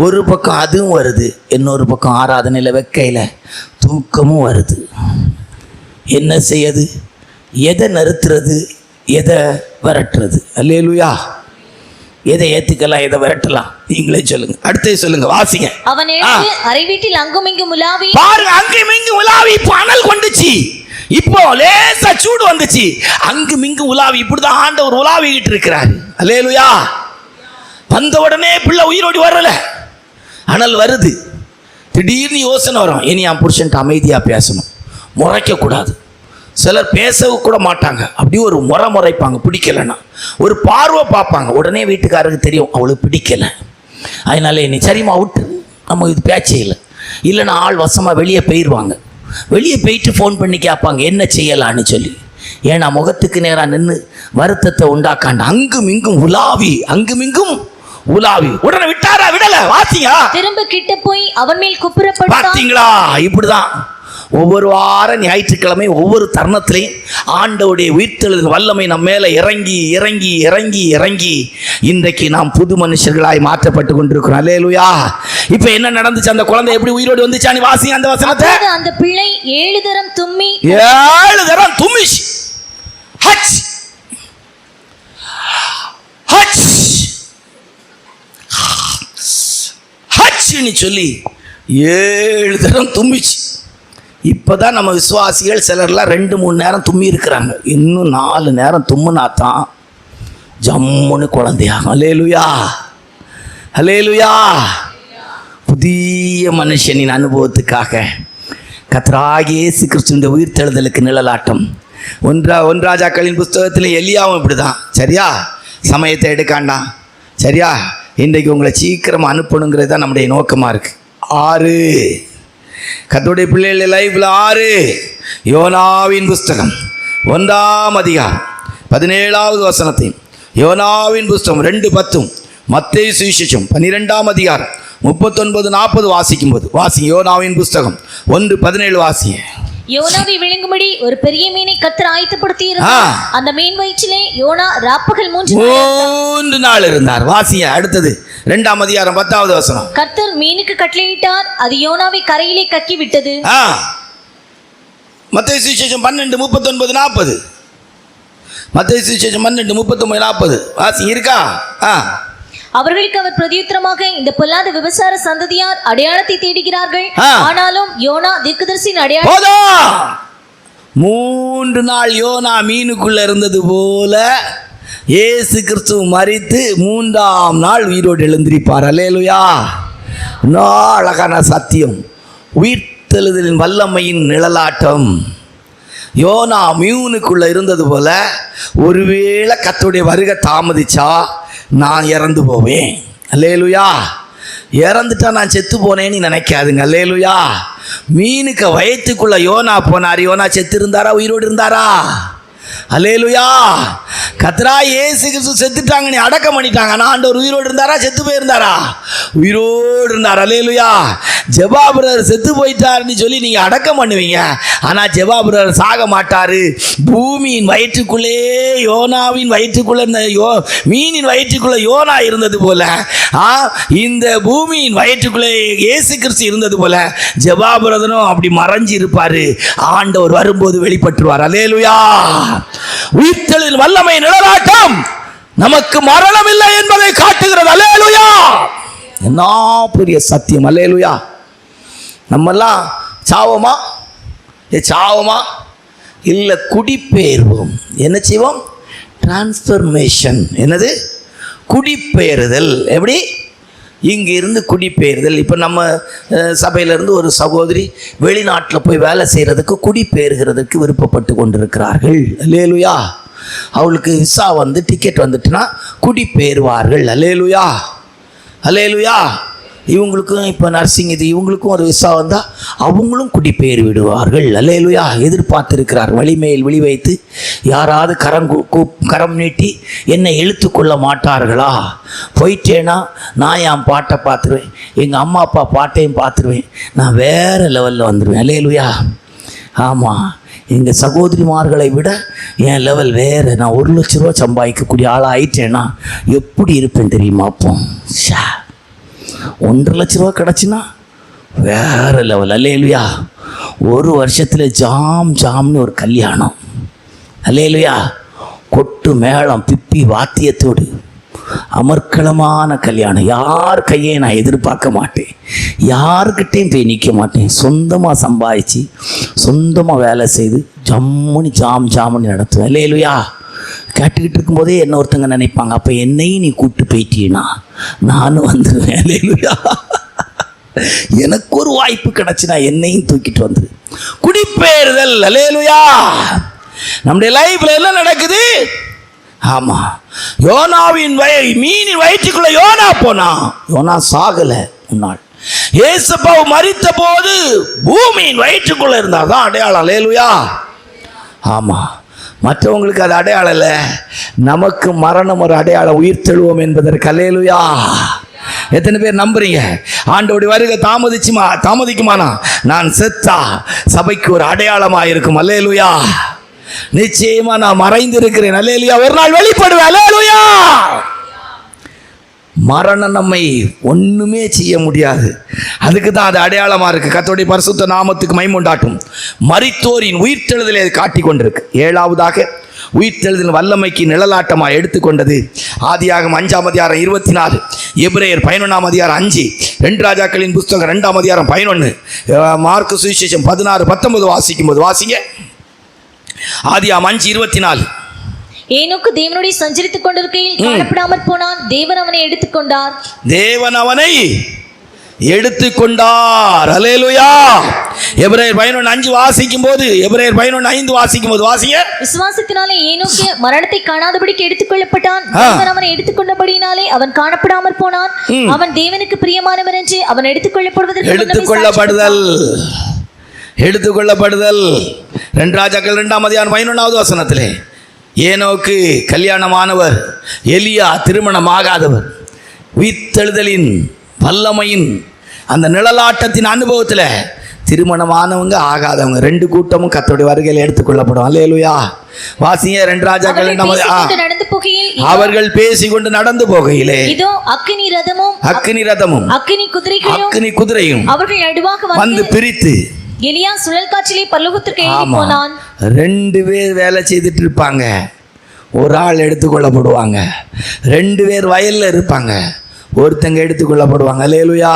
ஒரு பக்கம் அதுவும் வருது, இன்னொரு பக்கம் ஆராதனையில் வெக்கையில் தூக்கமும் வருது. என்ன செய்யது? எதை நிறுத்துறது, எதை விரட்டுறது? அல்லேலூயா! எதை ஏத்துக்கலாம், எதை விரட்டலாம்? நீங்களே சொல்லுங்க. அடுத்தே சொல்லுங்க, வாசிங்க. அவன் அறை வீட்டில் அங்கும் இங்கும் உலாவி பாருங்க, அங்கும் இங்கும் உலாவி. இப்போ அனல் கொண்டுச்சு, இப்போ லேசா சூடு வந்துச்சு, அங்கும் இங்கும் உலாவி. இப்படிதான் ஆண்டவர் உலாவிக்கிட்டு இருக்கிறார். அல்லேலூயா! வந்த உடனே பிள்ளை உயிரோடி வரல, அனல் வருது. திடீர்னு யோசனை வரும், இனி என் புருஷன்ட்டு அமைதியா பேசணும், முறைக்க கூடாது. சிலர் பேசவு கூட மாட்டாங்க, அப்படியே ஒரு முறைப்பாங்க. பிடிக்கலைன்னா ஒரு பார்வை பார்ப்பாங்க, உடனே வீட்டுக்காரருக்கு தெரியும் அவளுக்கு பிடிக்கலை. அதனால நீ சரிம்மா விட்டு, நம்ம இது பேச்சே இல்லைன்னா ஆள் வசமாக வெளியே போயிடுவாங்க. வெளியே போயிட்டு ஃபோன் பண்ணி கேட்பாங்க என்ன செய்யலான்னு சொல்லி. ஏன்னா முகத்துக்கு நேராக நின்று வருத்தத்தை உண்டாக்காண்ட அங்கும் இங்கும் உலாவி. உடனே விட்டாரா? விடல. வாசிங்க. திரும்ப கிட்ட போய் அவன் மேல் குப்புறப்பட்டான். பார்த்தீங்களா? இப்படிதான் ஒவ்வொரு வார ஞாயிற்றுக்கிழமை ஒவ்வொரு தருணத்திலையும் ஆண்டவருடைய உயிர்த்தெழுதல் வல்லமை நம்ம மேலே இறங்கி இறங்கி இறங்கி இறங்கி இன்றைக்கு நாம் புது மனுஷர்களாய் மாற்றப்பட்டு கொண்டிருக்கிறோம். அல்லேலூயா! இப்போ என்ன நடந்துச்சு? அந்த குழந்தை எப்படி உயிரோடு வந்துச்சான்னு வாசிங்க அந்த வசனத்தை. அந்த பிள்ளை 7 தரம் தும்மி ஹச் ஹச் ஹச்னு சொல்லி 7 தரம் தும்மிச்சு. இப்போதான் நம்ம விசுவாசிகள் சிலர்லாம் 2-3 நேரம் தும்மி இருக்கிறாங்க. இன்னும் 4 நேரம் தும்முனா தான் ஜம்முன்னு குழந்தையாகும். அல்லேலூயா! அல்லேலூயா! புதிய மனுஷனின் அனுபவத்துக்காக கர்த்தராகிய இயேசு கிறிஸ்துவின் உயிர்த்தெழுதலுக்கு நிழலாட்டம். ஒன்றாஜாக்களின் புஸ்தகத்தில் எலியாவும் இப்படிதான். சரியா? சமயத்தை எடுக்காண்டாம். சரியா? இன்றைக்கு உங்களை சீக்கிரமாக அனுப்பணுங்கிறது தான் நம்முடைய நோக்கமாக இருக்குது. 6 கர்த்தருடைய பிள்ளைகள் லைஃப்ல 6 யோனாவின் புஸ்தகம் 1ஆம் அதிகாரம் 17வது வசனத்தையும், யோனாவின் புஸ்தகம் 2:10, மத்தேயு சுவிசேஷம் 12ஆம் அதிகாரம் 39-40 வாசிக்கும் போது வாசிங்க. யோனாவின் புஸ்தகம் 1:17 வாசிங்க. யோனாவை விழுங்கும்படி ஒரு பெரிய மீனை கர்த்தர் ஆயத்தப்படுத்தி இருந்தார். அந்த மீன் வயிற்றிலே யோனா ராப்பகல் 3 நாள் இருந்தார். வாசிங்க. அடுத்தது 2ஆம் அதிகாரம் 10வது வசனம். கர்த்தர் மீனுக்கு கட்டளையிட்டார், அது யோனாவை கரையிலே கக்கி விட்டது. மத்தேயு சுவிசேஷம் 12:39-40. மத்தேயு சுவிசேஷம் 12:39-40 வாசி இருக்கா? அவர்களுக்கு அவர் பிரதியுத்தரமாக, இந்த பொல்லாத விபசார சந்ததியார் அடையாளத்தை தேடுகிறார்கள், ஆனாலும் யோனா தீர்க்கதரிசியின் அடையாளம். போதும். 3 நாள் யோனா மீனுக்குள்ள இருந்தது போல இயேசு கிறிஸ்து மரித்து 3ஆம் நாள் உயிரோடு எழுந்திருப்பார். அல்லேலூயா. அழகான சத்தியம். உயிர்த்தெழுதலின் வல்லமையின் நிழலாட்டம். யோனா மீனுக்குள்ள இருந்தது போல ஒருவேளை கர்த்தருடைய வருகை தாமதிச்சா நான் இறந்து போவேன். அல்லேலூயா. இறந்துட்டா நான் செத்து போனேன்னு நினைக்காதுங்க. அல்லேலூயா. மீனுக்கு வயிற்றுக்குள்ள யோனா போனார். யோனா செத்து இருந்தாரா உயிரோடு இருந்தாரா? அல்லேலூயா. கத்ரா இயேசு கிறிஸ்து செத்துட்டாங்க, நீ அடக்கம் பண்ணிட்டாங்க. ஆனால் ஆண்டவர் உயிரோடு இருந்தாரா செத்து போயிருந்தாரா? உயிரோடு இருந்தார். அல்லேலூயா. ஜெபாபுரர் செத்து போயிட்டாருன்னு சொல்லி நீங்கள் அடக்கம் பண்ணுவீங்க, ஆனால் ஜெபாபுரர் சாக மாட்டார். பூமியின் வயிற்றுக்குள்ளே யோனாவின் வயிற்றுக்குள்ளே இருந்த மீனின் வயிற்றுக்குள்ளே யோனா இருந்தது போல, இந்த பூமியின் வயிற்றுக்குள்ளே இயேசு கிறிஸ்து இருந்தது போல ஜெபாபுரதனும் அப்படி மறைஞ்சு இருப்பார். ஆண்டவர் வரும்போது வெளிப்பட்டுருவார். அல்லேலூயா. உயிர்த்தெழுதலின் வல்லமை நிழலாட்டம் நமக்கு மரணம் இல்லை என்பதை காட்டுகிறது. அல்லேலூயா. என்ன பெரிய சத்தியம். அல்லேலூயா. நம்மெல்லாம் சாவோமா? சாவோமா இல்லை குடிபெயர்வோம். என்ன செய்வோம்? டிரான்ஸ்ஃபர்மேஷன். என்னது? குடிபெயர்தல். எப்படி? இங்கே இருந்து குடிபெயர்தல். இப்போ நம்ம சபையிலேருந்து ஒரு சகோதரி வெளிநாட்டில் போய் வேலை செய்கிறதுக்கு குடிபெயர்கிறதுக்கு விருப்பப்பட்டு கொண்டிருக்கிறார்கள். அல்லேலூயா. அவளுக்கு விசா வந்து டிக்கெட் வந்துட்டுனா குடிபெயர்வார்கள். அல்லேலூயா. அல்லேலூயா. இவங்களுக்கும் இப்போ நர்சிங் இது இவங்களுக்கும் ஒரு விசா வந்தால் அவங்களும் குடிபெயர் விடுவார்கள். அல்லேலூயா. எதிர்பார்த்திருக்கிறார். வலிமையில் விழி வைத்து யாராவது கரம் நீட்டி என்னை இழுத்து கொள்ள மாட்டார்களா? போயிட்டேன்னா நான் என் பாட்டை பார்த்துருவேன், எங்கள் அம்மா அப்பா பாட்டையும் பார்த்துருவேன், நான் வேறு லெவலில் வந்துடுவேன். அல்லேலூயா. ஆமாம், எங்கள் சகோதரிமார்களை விட என் லெவல் வேறு. நான் 1 லட்ச ரூபா சம்பாதிக்கக்கூடிய ஆளாக ஆயிட்டேன்னா எப்படி இருப்பேன் தெரியுமா? அப்போ 1.5 லட்ச ரூபா கிடச்சின்னா வேறு லெவல். அல்லேலூயா. 1 வருஷத்தில் ஜாம்னு ஒரு கல்யாணம். அல்லேலூயா. கொட்டு மேளம் பிப்பி வாத்தியத்தோடு அமர்க்களமான கல்யாணம். யார் கையை நான் எதிர்பார்க்க மாட்டேன், யாருக்கிட்டையும் போய் நிற்க மாட்டேன். சொந்தமாக சம்பாதிச்சு சொந்தமாக வேலை செய்து ஜாம்னு நடத்துவேன். அல்லேலூயா. கேட்டுக்கிட்டு இருக்கும்போதே என்ன ஒருத்தங்க நினைப்பாங்க, அப்போ என்னையும் நீ கூப்பிட்டு போயிட்டீன்னா நானும் வந்துடுவேன். அல்லேலூயா. எனக்கு ஒரு வாய்ப்பு கிடச்சினா என்னையும் தூக்கிட்டு வந்துடு. குடிபெயர்தல். அல்லேலூயா. நம்முடைய லைஃப்ல என்ன நடக்குது? ஆமாம், யோனாவின் மீனின் வயிற்றுக்குள்ள யோனா போனா. யோனா சாகலை. முன்னாள் ஏசப்பா மரித்த போது பூமியின் வயிற்றுக்குள்ள இருந்தாதான் அடையாளம். அல்லேலூயா. ஆமாம், மற்றவங்களுக்கு அது அடையாளம் இல்லை, நமக்கு மரணம் ஒரு அடையாளம். உயிர் தெழுவோம் என்பதற்கு. அல்லேலூயா. எத்தனை பேர் நம்புறீங்க? ஆண்டோடைய வருகை தாமதிக்குமானா நான் செத்தா சபைக்கு ஒரு அடையாளமாக இருக்கும். அல்லேலூயா. நிச்சயமா நான் மறைந்து இருக்கிறேன். அல்லேலூயா. ஒரு நாள் வெளிப்படுவேன். அல்லேலூயா. மரணம் நம்மை ஒன்றுமே செய்ய முடியாது. அதுக்கு தான் அது அடையாளமாக இருக்குது. கர்த்தருடைய பரிசுத்த நாமத்துக்கு மகிமை உண்டாட்டும். மரித்தோரின் உயிர்த்தெழுதலை அது காட்டி கொண்டிருக்கு. 7ஆவதாக உயிர்த்தெழுதலின் வல்லமைக்கு நிழலாட்டமாக எடுத்துக்கொண்டது ஆதியாகமம் 5ஆம் அதிகாரம் 24, எபிரேயர் 11ஆம் அதிகாரம் 5, 2 ராஜாக்களின் புஸ்தகம் 2ஆம் அதிகாரம் 11, மார்க்கு சுவிசேஷம் 16-19 வாசிக்கும்போது வாசிங்க. ஆதியாகமம் 5:24. ஏனோக்கு தேவனுடைய சஞ்சரித்துக் கொண்டிருக்கையில் காணப்படாமற் போனான். தேவன் அவனை எடுத்துக்கொண்டார். தேவன் அவனை எடுத்துக்கொண்டார். அல்லேலூயா. எபிரேயர் 11:5 வாசிக்கும் போது, எபிரேயர் 11:5 வாசிக்கும் போது வாசிங்க. விசுவாசத்தினாலே ஏனோக்கு மரணத்தை காணாதபடிக்கு எடுத்துக்கொள்ளப்பட்டான். தேவன் அவனை எடுத்துக்கொண்டபடியினாலே அவன் காணப்படாமற் போனான். அவன் தேவனுக்கு பிரியமானவன் என்று அவன் எடுத்துக்கொள்ளப்படுவதற்கு எடுத்துக்கொள்ளப்படுதல் 2 ராஜாக்கள் 2ஆம் அதிகாரம் 11வது வசனத்திலே ஏனோக்கு கல்யாணமானவர், எலியா திருமணமாகாதவர். உயிர்த்தெழுதலின் வல்லமையின் அந்த நிழலாட்டத்தின் அனுபவத்தில் திருமணமானவங்க ஆகாதவங்க 2 கூட்டமும் கர்த்தருடைய வருகையில் எடுத்துக்கொள்ளப்படும். அல்லேலூயா. வாசிங்க 2 ராஜாக்கள் 2ஆம் அதிகாரம். அவர்கள் பேசிக்கொண்டு நடந்து போகையிலே இதோ அக்கினி ரதமும் அக்கினி குதிரையும் அவர்கள் நடுவாக வந்து பிரித்து எலியா சுழல் காற்றிலே பரலோகத்திற்கு ஏறி ஆமா, போனான். 2 பேர் வேலை செய்துட்டு இருப்பாங்க, ஒரு ஆள் எடுத்துக்கொள்ளப்படுவாங்க. 2 பேர் வயல்ல இருப்பாங்க, ஒருத்தங்க எடுத்துக்கொள்ளப்படுவாங்க. அல்லேலூயா.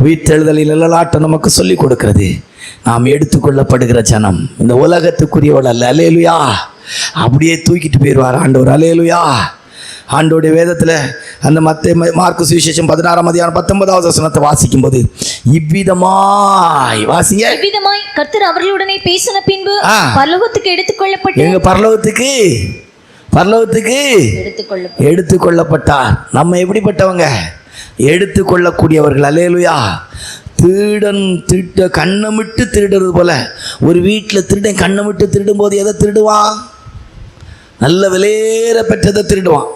உயிர்த்தெழுதலில் நிழலாட்டம் நமக்கு சொல்லி கொடுக்கிறது. நாம் எடுத்துக்கொள்ளப்படுகிற ஜனம் இந்த உலகத்துக்குரியவள் அல்ல. அல்லேலூயா. அப்படியே தூக்கிட்டு போயிடுவார் ஆண்டவர். அல்லேலூயா. ஆண்டோடைய வேதத்தில் அந்த மார்க்கு சுவிசேஷம் 16ஆம் அதிகாரம் 19வது வசனத்தை வாசிக்கும் போது இவ்விதமாய் வாசிங்க. இவ்விதமாய் கர்த்தர் அவர்களுடனே பேசின பின்பு பரலோகத்துக்கு எடுத்துக்கொள்ளப்பட்டு எங்க பரலோகத்துக்கு எடுத்துக்கொள்ளப்பட்டார். நம்ம எப்படிப்பட்டவங்க? எடுத்துக்கொள்ளக்கூடியவர்கள். அல்லேலூயா. திருடன் கண்ணமிட்டு திருடுறது போல ஒரு வீட்டில் திருடன் கண்ணமிட்டு திருடும் போது எதை திருடுவான்? நல்ல விலையேற பெற்றதை திருடுவான்.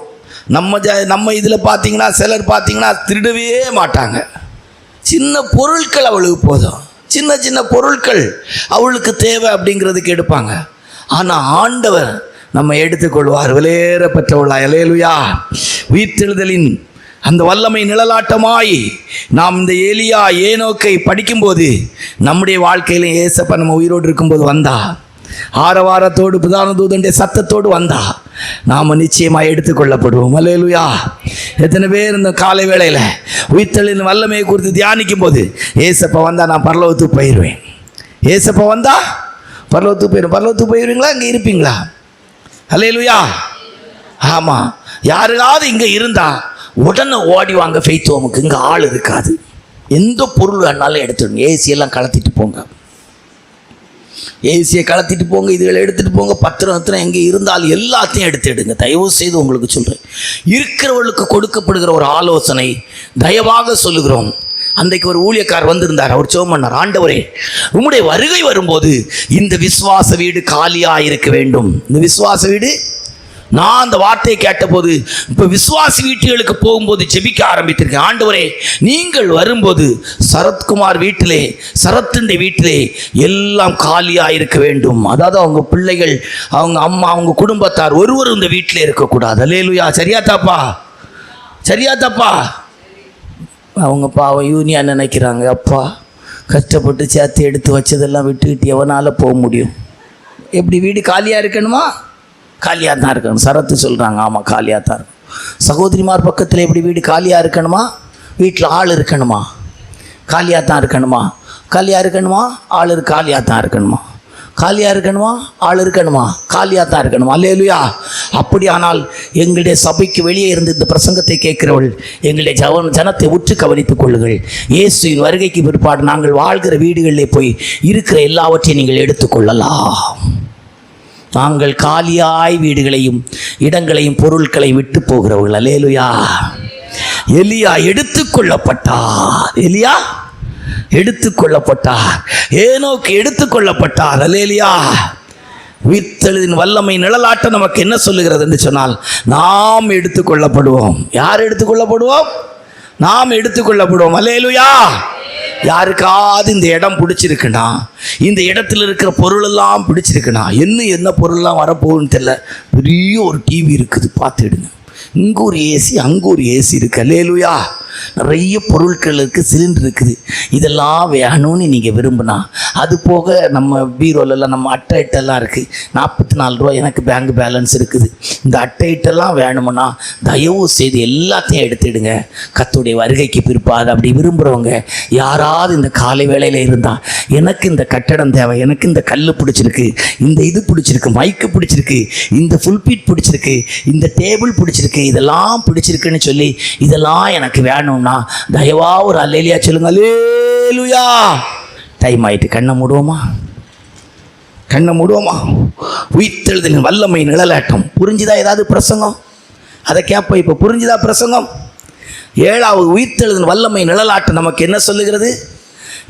நம்ம இதில் பார்த்தீங்கன்னா சிலர் பார்த்தீங்கன்னா திருடவே மாட்டாங்க. சின்ன பொருட்கள் அவளுக்கு போதும், சின்ன சின்ன பொருட்கள் அவளுக்கு தேவை அப்படிங்கிறதுக்கு எடுப்பாங்க. ஆனால் ஆண்டவர் நம்ம எடுத்துக்கொள்வார் விலையேற பெற்றவளாய். அல்லேலூயா. உயிர்த்தெழுதலின் அந்த வல்லமை நிழலாட்டமாய் நாம் இந்த எலியா ஏனோக்கை படிக்கும்போது நம்முடைய வாழ்க்கையில் ஏசப்பா நம்ம உயிரோடு இருக்கும்போது வந்தா, ஆரவாரத்தோடு பிரதான தூதனுடைய சத்தத்தோடு வந்தா, நாம் நிச்சயமாக எடுத்துக்கொள்ளப்படுவோம். அல்லேலூயா. எத்தனை பேர் இந்த காலை வேளையில் உயிர்த்தெழுதலின் வல்லமையை குறித்து தியானிக்கும் போது ஏசப்பா வந்தா நான் பரலோகத்துக்கு போயிடுவேன், ஏசப்பா வந்தா பரலோகத்துக்கு போயிடுவேன். பரலோகத்துக்கு போயிடுவீங்களா? இங்கே இருப்பீங்களா? அல்லேலூயா. ஆமாம். யாருக்காவது இங்கே இருந்தா உடனே ஓடி வாங்க ஃபெய்த் ஹோமுக்கு. இங்கே ஆள் இருக்காது, எந்த பொருள் வேணாலும் எடுத்துடுங்க. ஏசியெல்லாம் கலத்திட்டு போங்க, ஏசியை கலத்திட்டு போங்க, இதுகளை எடுத்துகிட்டு போங்க. பத்திரம் எங்கே இருந்தாலும் எல்லாத்தையும் எடுத்துடுங்க. தயவு செய்து உங்களுக்கு சொல்கிறேன், இருக்கிறவர்களுக்கு கொடுக்கப்படுகிற ஒரு ஆலோசனை தயவாக சொல்லுகிறோம். அன்றைக்கு ஒரு ஊழியக்கார் வந்திருந்தார். அவர் ஜெபம் பண்ணார், ஆண்டவரே உம்முடைய வருகை வரும்போது இந்த விசுவாச வீடு காலியாக இருக்க வேண்டும். இந்த விசுவாச வீடு, நான் அந்த வார்த்தையை கேட்டபோது இப்போ விசுவாசி வீட்டுகளுக்கு போகும்போது ஜெபிக்க ஆரம்பித்திருக்கேன். ஆண்டவரே நீங்கள் வரும்போது சரத்குமார் வீட்டிலே, சரத்துடைய வீட்டிலே எல்லாம் காலியாக இருக்க வேண்டும். அதாவது அவங்க பிள்ளைகள், அவங்க அம்மா, அவங்க குடும்பத்தார் ஒருவரும் இந்த வீட்டில் இருக்கக்கூடாது. அல்லேலூயா. சரியா தாப்பா? சரியா தாப்பா? அவங்க பாவம் யூனியன் நினைக்கிறாங்க, அப்பா கஷ்டப்பட்டு சேர்த்து எடுத்து வச்சதெல்லாம் விட்டுக்கிட்டு எவனால் போக முடியும்? எப்படி வீடு காலியாக இருக்கணுமா? காலியாக தான் இருக்கணும். சரத்து சொல்கிறாங்க, ஆமாம் காலியாக தான் இருக்கும். சகோதரிமார் பக்கத்தில் எப்படி வீடு காலியாக இருக்கணுமா? வீட்டில் ஆள் இருக்கணுமா? காலியாக தான் இருக்கணுமா? காலியாக இருக்கணுமா? ஆள் காலியாக தான் இருக்கணுமா? காலியாக இருக்கணுமா? ஆள் இருக்கணுமா? காலியாக தான் இருக்கணுமா? அல்லேலூயா. அப்படியானால் எங்களுடைய சபைக்கு வெளியே இருந்து இந்த பிரசங்கத்தை கேட்கிறவள் எங்களுடைய ஜனத்தை உற்று கவனித்துக் கொள்ளுங்கள். இயேசுவின் வருகைக்கு பிற்பாடு நாங்கள் வாழ்கிற வீடுகளிலே போய் இருக்கிற எல்லாவற்றையும் நீங்கள் எடுத்துக்கொள்ளலாம். நாங்கள் காலியாய் வீடுகளையும் இடங்களையும் பொருட்களையும் விட்டு போகிறவர்கள். அல்லேலூயா. எலியா எடுத்துக்கொள்ளப்பட்டார். எலியா எடுத்துக்கொள்ளப்பட்டார். ஏனோக்கு எடுத்துக்கொள்ளப்பட்டார். அல்லேலூயா. உயிர்த்தெழுதலின் வல்லமை நிழலாட்டம் நமக்கு என்ன சொல்லுகிறது என்று சொன்னால், நாம் எடுத்துக்கொள்ளப்படுவோம். யார் எடுத்துக்கொள்ளப்படுவோம்? நாம் எடுத்துக்கொள்ளப்படுவோம். அல்லேலூயா. யாருக்காவது இந்த இடம் பிடிச்சிருக்குன்னா, இந்த இடத்துல இருக்கிற பொருளெல்லாம் பிடிச்சிருக்குன்னா, என்ன பொருள்லாம் வரப்போகுதுன்னு தெரியல, பெரிய ஒரு டிவி இருக்குது, பார்த்துடுங்க. இங்கே ஒரு ஏசி, அங்கே ஒரு ஏசி இருக்குது. அல்லேலூயா. நிறைய பொருட்கள் இருக்குது, சிலிண்டர் இருக்குது. இதெல்லாம் வேணும்னு நீங்கள் விரும்பினா, அது போக நம்ம பீரோலெல்லாம் நம்ம அட்டை ஐட்டெல்லாம் இருக்குது. 44 ரூபா எனக்கு பேங்க் பேலன்ஸ் இருக்குது. இந்த அட்டை ஐட்டெல்லாம் வேணுமுன்னா தயவு செய்து எல்லாத்தையும் எடுத்துடுங்க. கர்த்தருடைய வருகைக்கு பிற்பாடு அப்படி விரும்புகிறவங்க யாராவது இந்த காலை வேளையில் இருந்தால், எனக்கு இந்த கட்டடம் தேவை, எனக்கு இந்த கல் பிடிச்சிருக்கு, இந்த இது பிடிச்சிருக்கு, மைக்கு பிடிச்சிருக்கு, இந்த ஃபுல்பீட் பிடிச்சிருக்கு, இந்த டேபிள் பிடிச்சிருக்கு, இதெல்லாம் பிடிச்சிருக்குன்னு சொல்லி இதெல்லாம் எனக்கு வேணும்னா தயவா ஒரு அல்லேலூயா சொல்லுங்க. அல்லேலூயா. டைம் ஆயிட்டு, கண்ணை மூடுவோமா? கண்ணை மூடுவோமா? உயிர்த்தெழுதலின் வல்லமை நிழலாட்டம். புரிஞ்சுதா ஏதாவது பிரசங்கம்? அதை கேட்போம். இப்போ புரிஞ்சுதா பிரசங்கம்? 7வது உயிர்த்தெழுதலின் வல்லமை நிழலாட்டம் நமக்கு என்ன சொல்லுகிறது?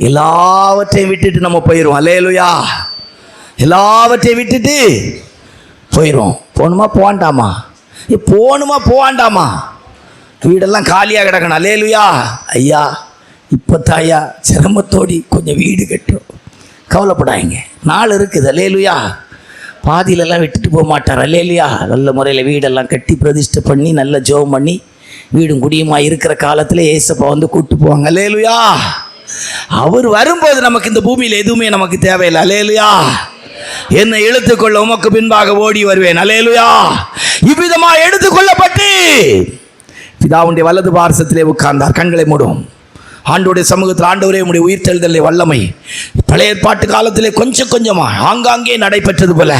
எல்லாவற்றையும் விட்டுட்டு நம்ம போயிடுவோம். அல்லேலூயா. எல்லாவற்றையும் விட்டுட்டு போயிடுவோம். போகணுமா போவாண்டாமா? போகணுமா போவாண்டாமா? வீடெல்லாம் காலியாக கிடக்கணும். அல்லேலூயா. ஐயா இப்போ தாயா சிரமத்தோடி கொஞ்சம் வீடு கட்டுறோம், கவலைப்படாதீங்க, நாள் இருக்குது. அல்லேலூயா. பாதியிலெல்லாம் விட்டுட்டு போக மாட்டார். அல்லேலூயா. நல்ல முறையில் வீடெல்லாம் கட்டி பிரதிஷ்டை பண்ணி நல்ல ஜெபம் பண்ணி வீடும் குடியுமா இருக்கிற காலத்தில் ஏசப்பா வந்து கூப்பிட்டு போவாங்க. அல்லேலூயா. அவர் வரும்போது நமக்கு இந்த பூமியில் எதுவுமே நமக்கு தேவையில்லை. அல்லேலூயா. என்னை இழுத்துக்கொள்ள உமக்கு பின்பாக ஓடி வருவேன். அல்லேலூயா. இவ்விதமா எடுத்துக்கொள்ளப்பட்டு பிதாவுடைய வலது பார்சத்திலே உட்கார்ந்தார். கண்களை மூடும். ஆண்டோடைய சமூகத்தில் ஆண்டவரே உம்முடைய உயிர்த்தெழுதலை வல்லமை பழைய ஏற்பாட்டு காலத்திலே கொஞ்சம் கொஞ்சமாக ஆங்காங்கே நடைபெற்றது போல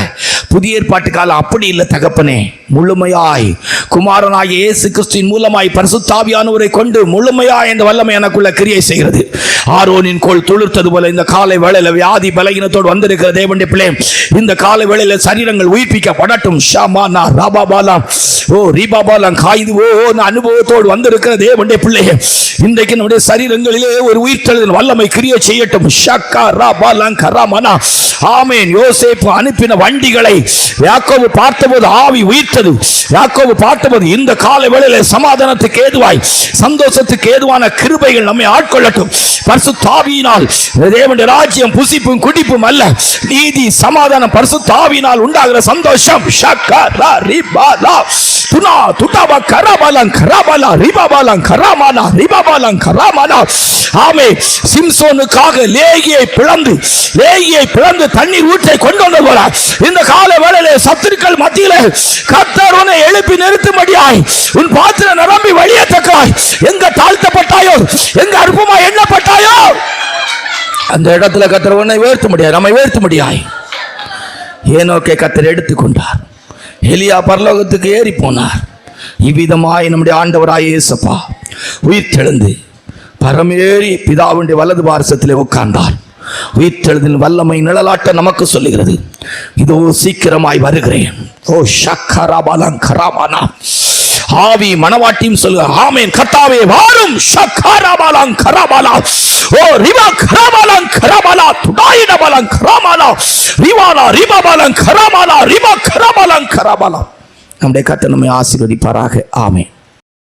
புதிய ஏற்பாட்டு காலம் அப்படி இல்லை தகப்பனே. முழுமையாய் குமாரனாகிய இயேசு கிறிஸ்துவின் மூலமாய் பரிசுத்த ஆவியானவரை கொண்டு முழுமையாய் இந்த வல்லமை எனக்குள்ள கிரியை செய்கிறது. ஆரோனின் கோல் துளிர்த்தது போல இந்த காலை வேளையில் வியாதி பலகீனத்தோடு வந்திருக்கிற தேவனுடைய பிள்ளை, இந்த காலை வேளையில் சரீரங்கள் உயிர்ப்பிக்கப்படட்டும். ஷாமானா ராபாபாலாம் ஓ ரீபாபாலாம் காய்து ஓ அனுபவத்தோடு வந்திருக்கிற தேவனுடைய பிள்ளை, இன்றைக்கு நம்முடைய சரீரங்களிலே ஒரு உயிர்த்தெழுதல் வல்லமை கிரியை செய்யட்டும். ஷக்கா ராபாலாம் கராமனா ஆமேன். யோசேப்பு அனுப்பின வண்டிகளை யாக்கோபு பார்த்தபோது ஆவி உயிர்த்தது. யாக்கோபு பார்த்தபோது இந்த காலை வேளையிலே சமாதானத்துக்கு ஏதுவாய் சந்தோஷத்துக்கு ஏதுவான கிருபைகள் நம்மை ஆட்கொள்ளட்டும். பரிசுத்த ஆவியினால் தேவனுடைய ராஜ்யம் புசிப்பும் குடிப்பும் அல்ல, நீதி சமாதானம் பரிசுத்த ஆவியினால் உண்டாகிற சந்தோஷம். ஷக்கரா ரிபாலா துனா துடாபா கராபாலன் கராபாலா ரிபாபாலன் கராமானா ரிபாபாலன் கராமானா ஆமே. சிம்சோனுக்காக லேகியை பிளந்து தண்ணீர் ஊற்றை கொண்டு வந்த போல இந்த கால வேளையிலே சத்துருக்கள் மத்தியிலே கர்த்தர் உன்னை எழுப்பி நிறுத்தும்படியாய் உன் பாத்திரம் நிரம்பி வழியத்தக்காய் எங்க தாழ்த்தப்பட்டாயோ எங்க அற்பமாய் எண்ணப்பட்டாயோ அந்த இடத்துல கர்த்தர் உன்னை உயர்த்த முடியாது, நம்மை உயர்த்த முடியாய். ஏனோக்கை கர்த்தர் எடுத்துக்கொண்டார். எலியா பரலோகத்துக்கு ஏறி போனார். இவ்விதமாய் நம்முடைய ஆண்டவராய் இயேசுப்பா உயிர்த்தெழுந்து பரமேறி பிதாவுடைய வலது பார்சத்திலே உட்கார்ந்தார். உயிர்த்தெழுதின் வல்லமை நிழலாட்ட நமக்கு சொல்லுகிறது, இதோ சீக்கிரமாய் வருகிறேன். ஓ ஷக்கராபாலன் கராமானா ஆவி மனவாட்டியும் சொல்லுங்க ஆமென். கர்த்தாவே வாரும். ஷக்கராபாலன் கராபாலா ஓ ரிபா கராபாலன் கராபாலா துடாயிடபாலன் கராமானா ரிவானா ரிபாபாலன் கராமானா ரிபா கராபாலன் கராபாலா. நம்முடைய கர்த்தர் நம்மை ஆசீர்வதிப்பாராக. ஆமென்.